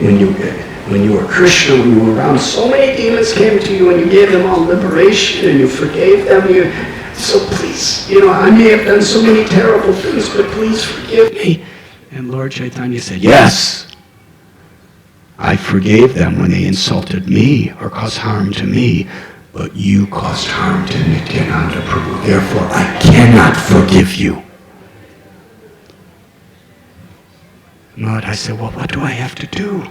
Speaker 1: when you were Krishna, when you were around, so many demons came to you and you gave them all liberation and you forgave them. So please, I may have done so many terrible things, but please forgive me. And Lord Chaitanya said, yes, I forgave them when they insulted me or caused harm to me, but you caused harm to Nityananda Prabhu, therefore I cannot forgive you. Madhai said, well, what do I have to do?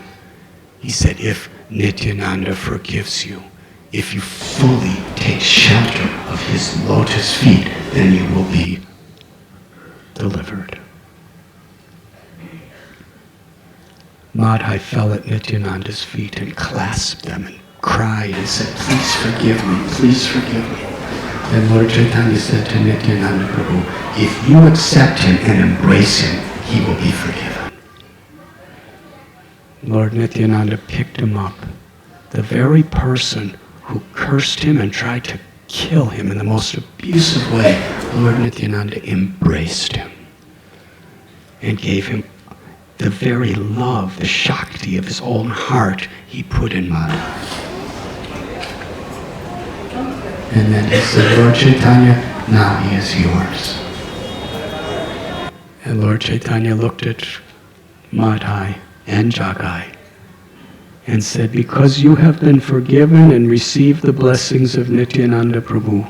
Speaker 1: He said, if Nityananda forgives you, if you fully take shelter of his lotus feet, then you will be delivered. Madhai fell at Nityananda's feet and clasped them and cried and said, please forgive me, please forgive me. And Lord Chaitanya said to Nityananda Prabhu, if you accept him and embrace him, he will be forgiven. Lord Nityananda picked him up. The very person who cursed him and tried to kill him in the most abusive way, Lord Nityananda embraced him and gave him the very love, the Shakti of his own heart he put in Madhai. And then he said, Lord Chaitanya, now he is yours. And Lord Chaitanya looked at Madhai and Jagai and said, because you have been forgiven and received the blessings of Nityananda Prabhu,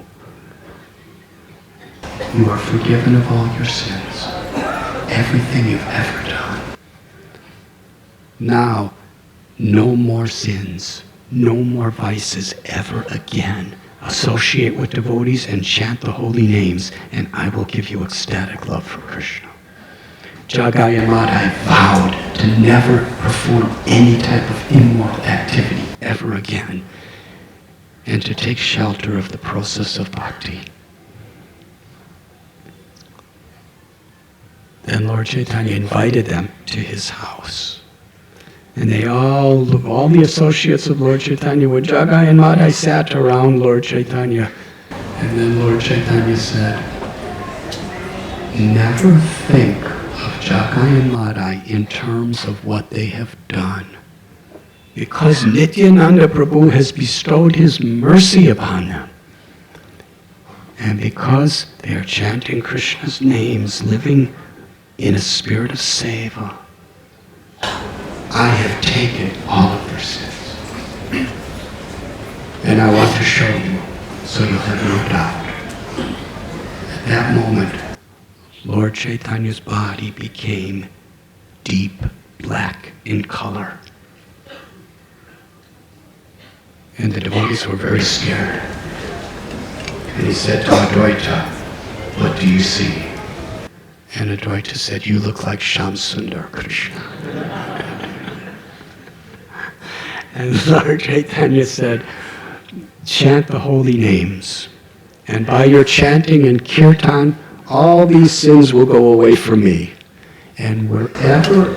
Speaker 1: you are forgiven of all your sins, everything you've ever done. Now, no more sins, no more vices ever again. Associate with devotees and chant the holy names, and I will give you ecstatic love for Krishna. Jagai and Madhai vowed to never perform any type of immoral activity ever again, and to take shelter of the process of bhakti. Then Lord Chaitanya invited them to his house. And they all the associates of Lord Chaitanya with Jagai and Madhai sat around Lord Chaitanya. And then Lord Chaitanya said, never think of Jagai and Madhai in terms of what they have done. Because Nityananda Prabhu has bestowed his mercy upon them. And because they are chanting Krishna's names, living in a spirit of seva, I have taken all of their sins. And I want to show you, so you'll have no doubt. At that moment, Lord Chaitanya's body became deep black in color. And the devotees were very scared. And he said to Advaita, what do you see? And Advaita said, you look like Shamsundar Krishna. And Lord Chaitanya said, chant the holy names. And by your chanting and kirtan, all these sins will go away from me. And wherever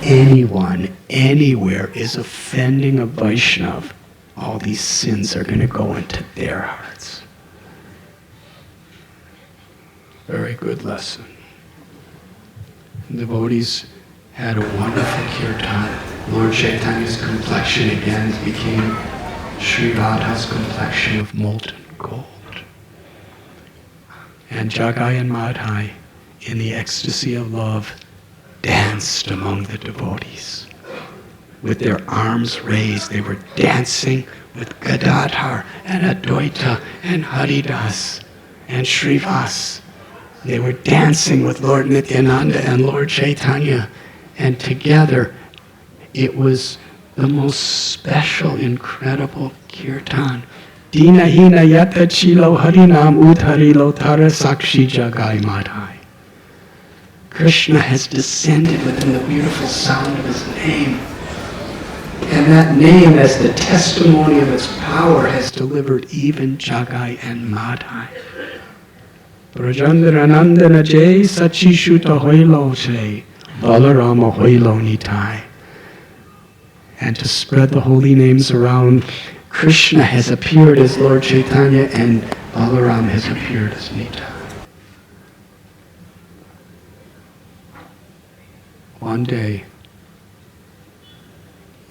Speaker 1: anyone, anywhere is offending a Vaishnav, all these sins are going to go into their hearts. Very good lesson. Devotees had a wonderful kirtan. Lord Chaitanya's complexion again became Sri Radha's complexion of molten gold. And Jagai and Madhai, in the ecstasy of love, danced among the devotees. With their arms raised, they were dancing with Gadadhar and Advaita and Haridas and Srivas. They were dancing with Lord Nityananda and Lord Chaitanya. And together, it was the most special, incredible kirtan. Dina hina yata chilo harinam utharilo tara sakshi Jagai Madhai. Krishna has descended within the beautiful sound of his name. And that name, as the testimony of its power, has delivered even Jagai and Madhai. Brajandranandana jay Sachi shuta hoilo jay Balarama hoilo nitai. And to spread the holy names around, Krishna has appeared as Lord Chaitanya and Balaram has appeared as Nitai. One day,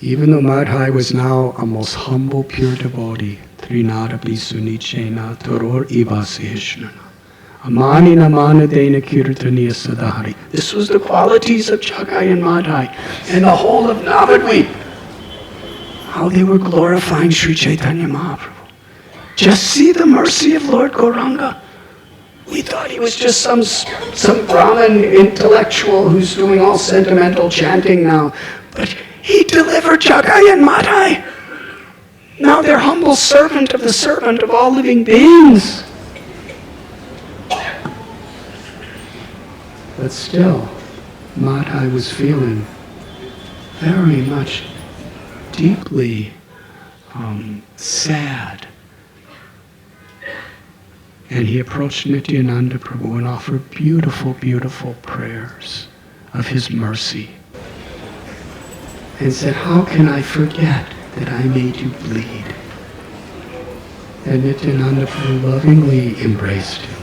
Speaker 1: even though Madhai was now a most humble, pure devotee, Trinadapi Sunichena Toror Ivasihishnana. Amani Namana Dena Kirtaniya Sadhari. This was the qualities of Jagai and Madhai and the whole of Navadvipa. How they were glorifying Sri Chaitanya Mahaprabhu. Just see the mercy of Lord Gauranga. We thought he was just some Brahmin intellectual who's doing all sentimental chanting now. But he delivered Jagai and Madhai. Now they're humble servant of all living beings. But still, Madhai was feeling very much deeply sad. And he approached Nityananda Prabhu and offered beautiful, beautiful prayers of his mercy. And said, how can I forget that I made you bleed? And Nityananda Prabhu lovingly embraced him.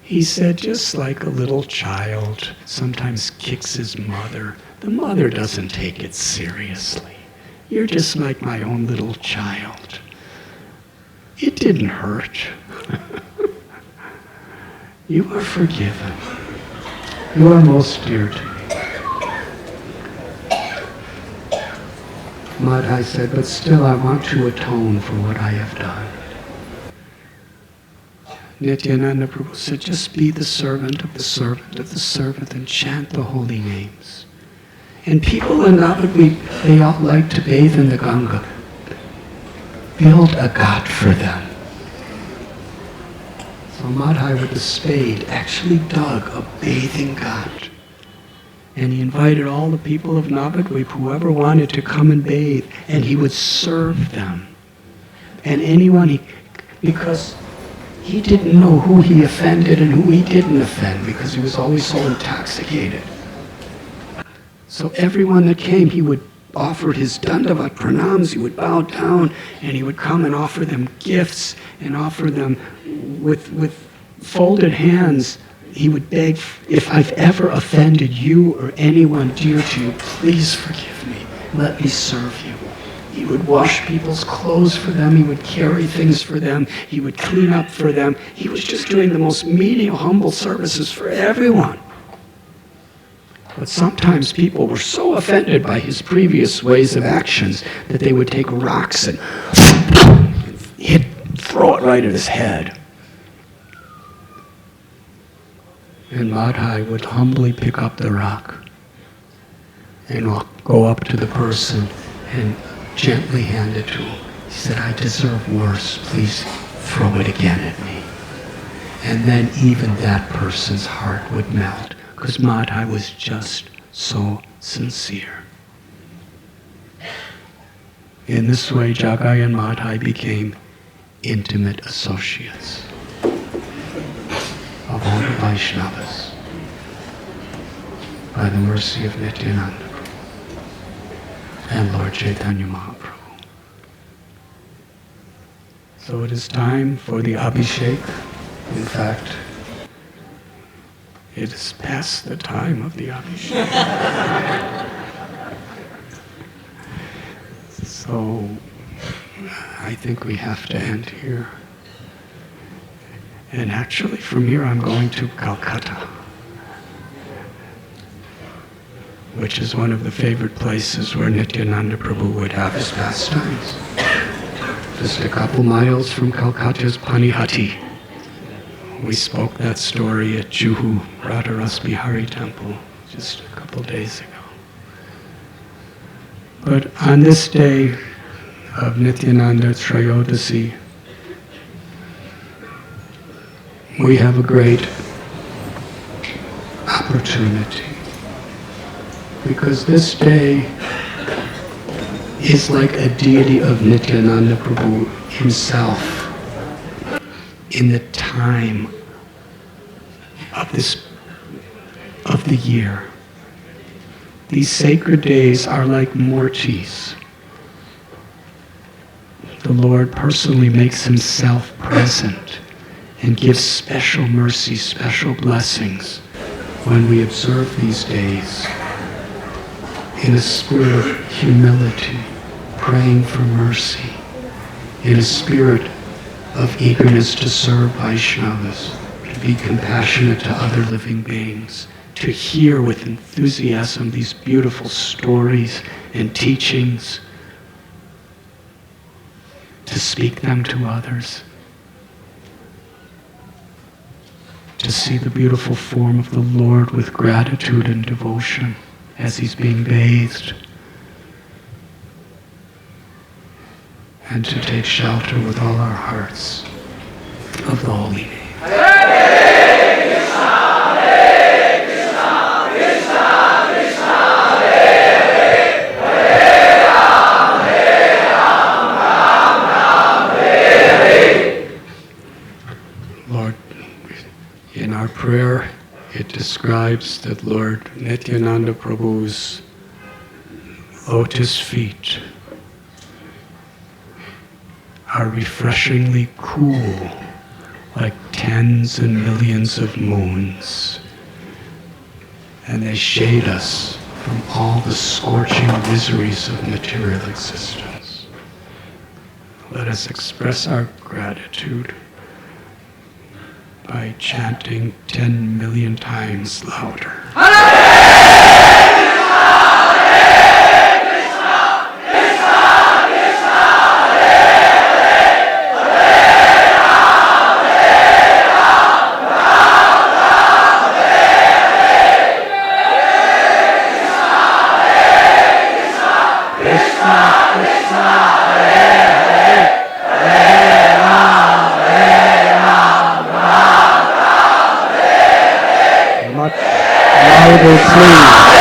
Speaker 1: He said, just like a little child sometimes kicks his mother, the mother doesn't take it seriously. You're just like my own little child. It didn't hurt. You are forgiven. You are most dear to me. Madhai said, but still I want to atone for what I have done. Nityananda Prabhu said, just be the servant of the servant of the servant and chant the holy names. And people in Navadvipa, they all like to bathe in the Ganga. Build a ghat for them. So Madhai with the spade actually dug a bathing ghat. And he invited all the people of Navadvipa, whoever wanted to come and bathe, and he would serve them. And anyone, because he didn't know who he offended and who he didn't offend, because he was always so intoxicated. So everyone that came, he would offer his dandavat pranams, he would bow down, and he would come and offer them gifts, and offer them with folded hands. He would beg, if I've ever offended you or anyone dear to you, please forgive me. Let me serve you. He would wash people's clothes for them. He would carry things for them. He would clean up for them. He was just doing the most menial, humble services for everyone. But sometimes people were so offended by his previous ways of actions that they would take rocks and throw it right at his head. And Madhai would humbly pick up the rock and go up to the person and gently hand it to him. He said, I deserve worse. Please throw it again at me. And then even that person's heart would melt, because Madhai was just so sincere. In this way, Jagai and Madhai became intimate associates of all the Vaishnavas. by the mercy of Nityananda and Lord Chaitanya Mahaprabhu. So it is time for the Abhishek. In fact, it is past the time of the Abhishek. So I think we have to end here. And actually from here I'm going to Calcutta, which is one of the favorite places where Nityananda Prabhu would have his pastimes. Just a couple miles from Calcutta's Panihati. We spoke that story at Juhu Radha-Rasa-Bihari Temple just a couple days ago. But on this day of Nityananda Trayodasi, we have a great opportunity, because this day is like a deity of Nityananda Prabhu himself in the time of the year. These sacred days are like mortis. The Lord personally makes himself present and gives special mercy, special blessings when we observe these days in a spirit of humility, praying for mercy, in a spirit of eagerness to serve Vaishnavas, to be compassionate to other living beings, to hear with enthusiasm these beautiful stories and teachings, to speak them to others, to see the beautiful form of the Lord with gratitude and devotion as he's being bathed, and to take shelter with all our hearts of the holy name. Lord, in our prayer, it describes that Lord Nityananda Prabhu's lotus feet are refreshingly cool, like tens and millions of moons. And they shade us from all the scorching miseries of material existence. Let us express our gratitude by chanting 10 million times louder. Louder, please.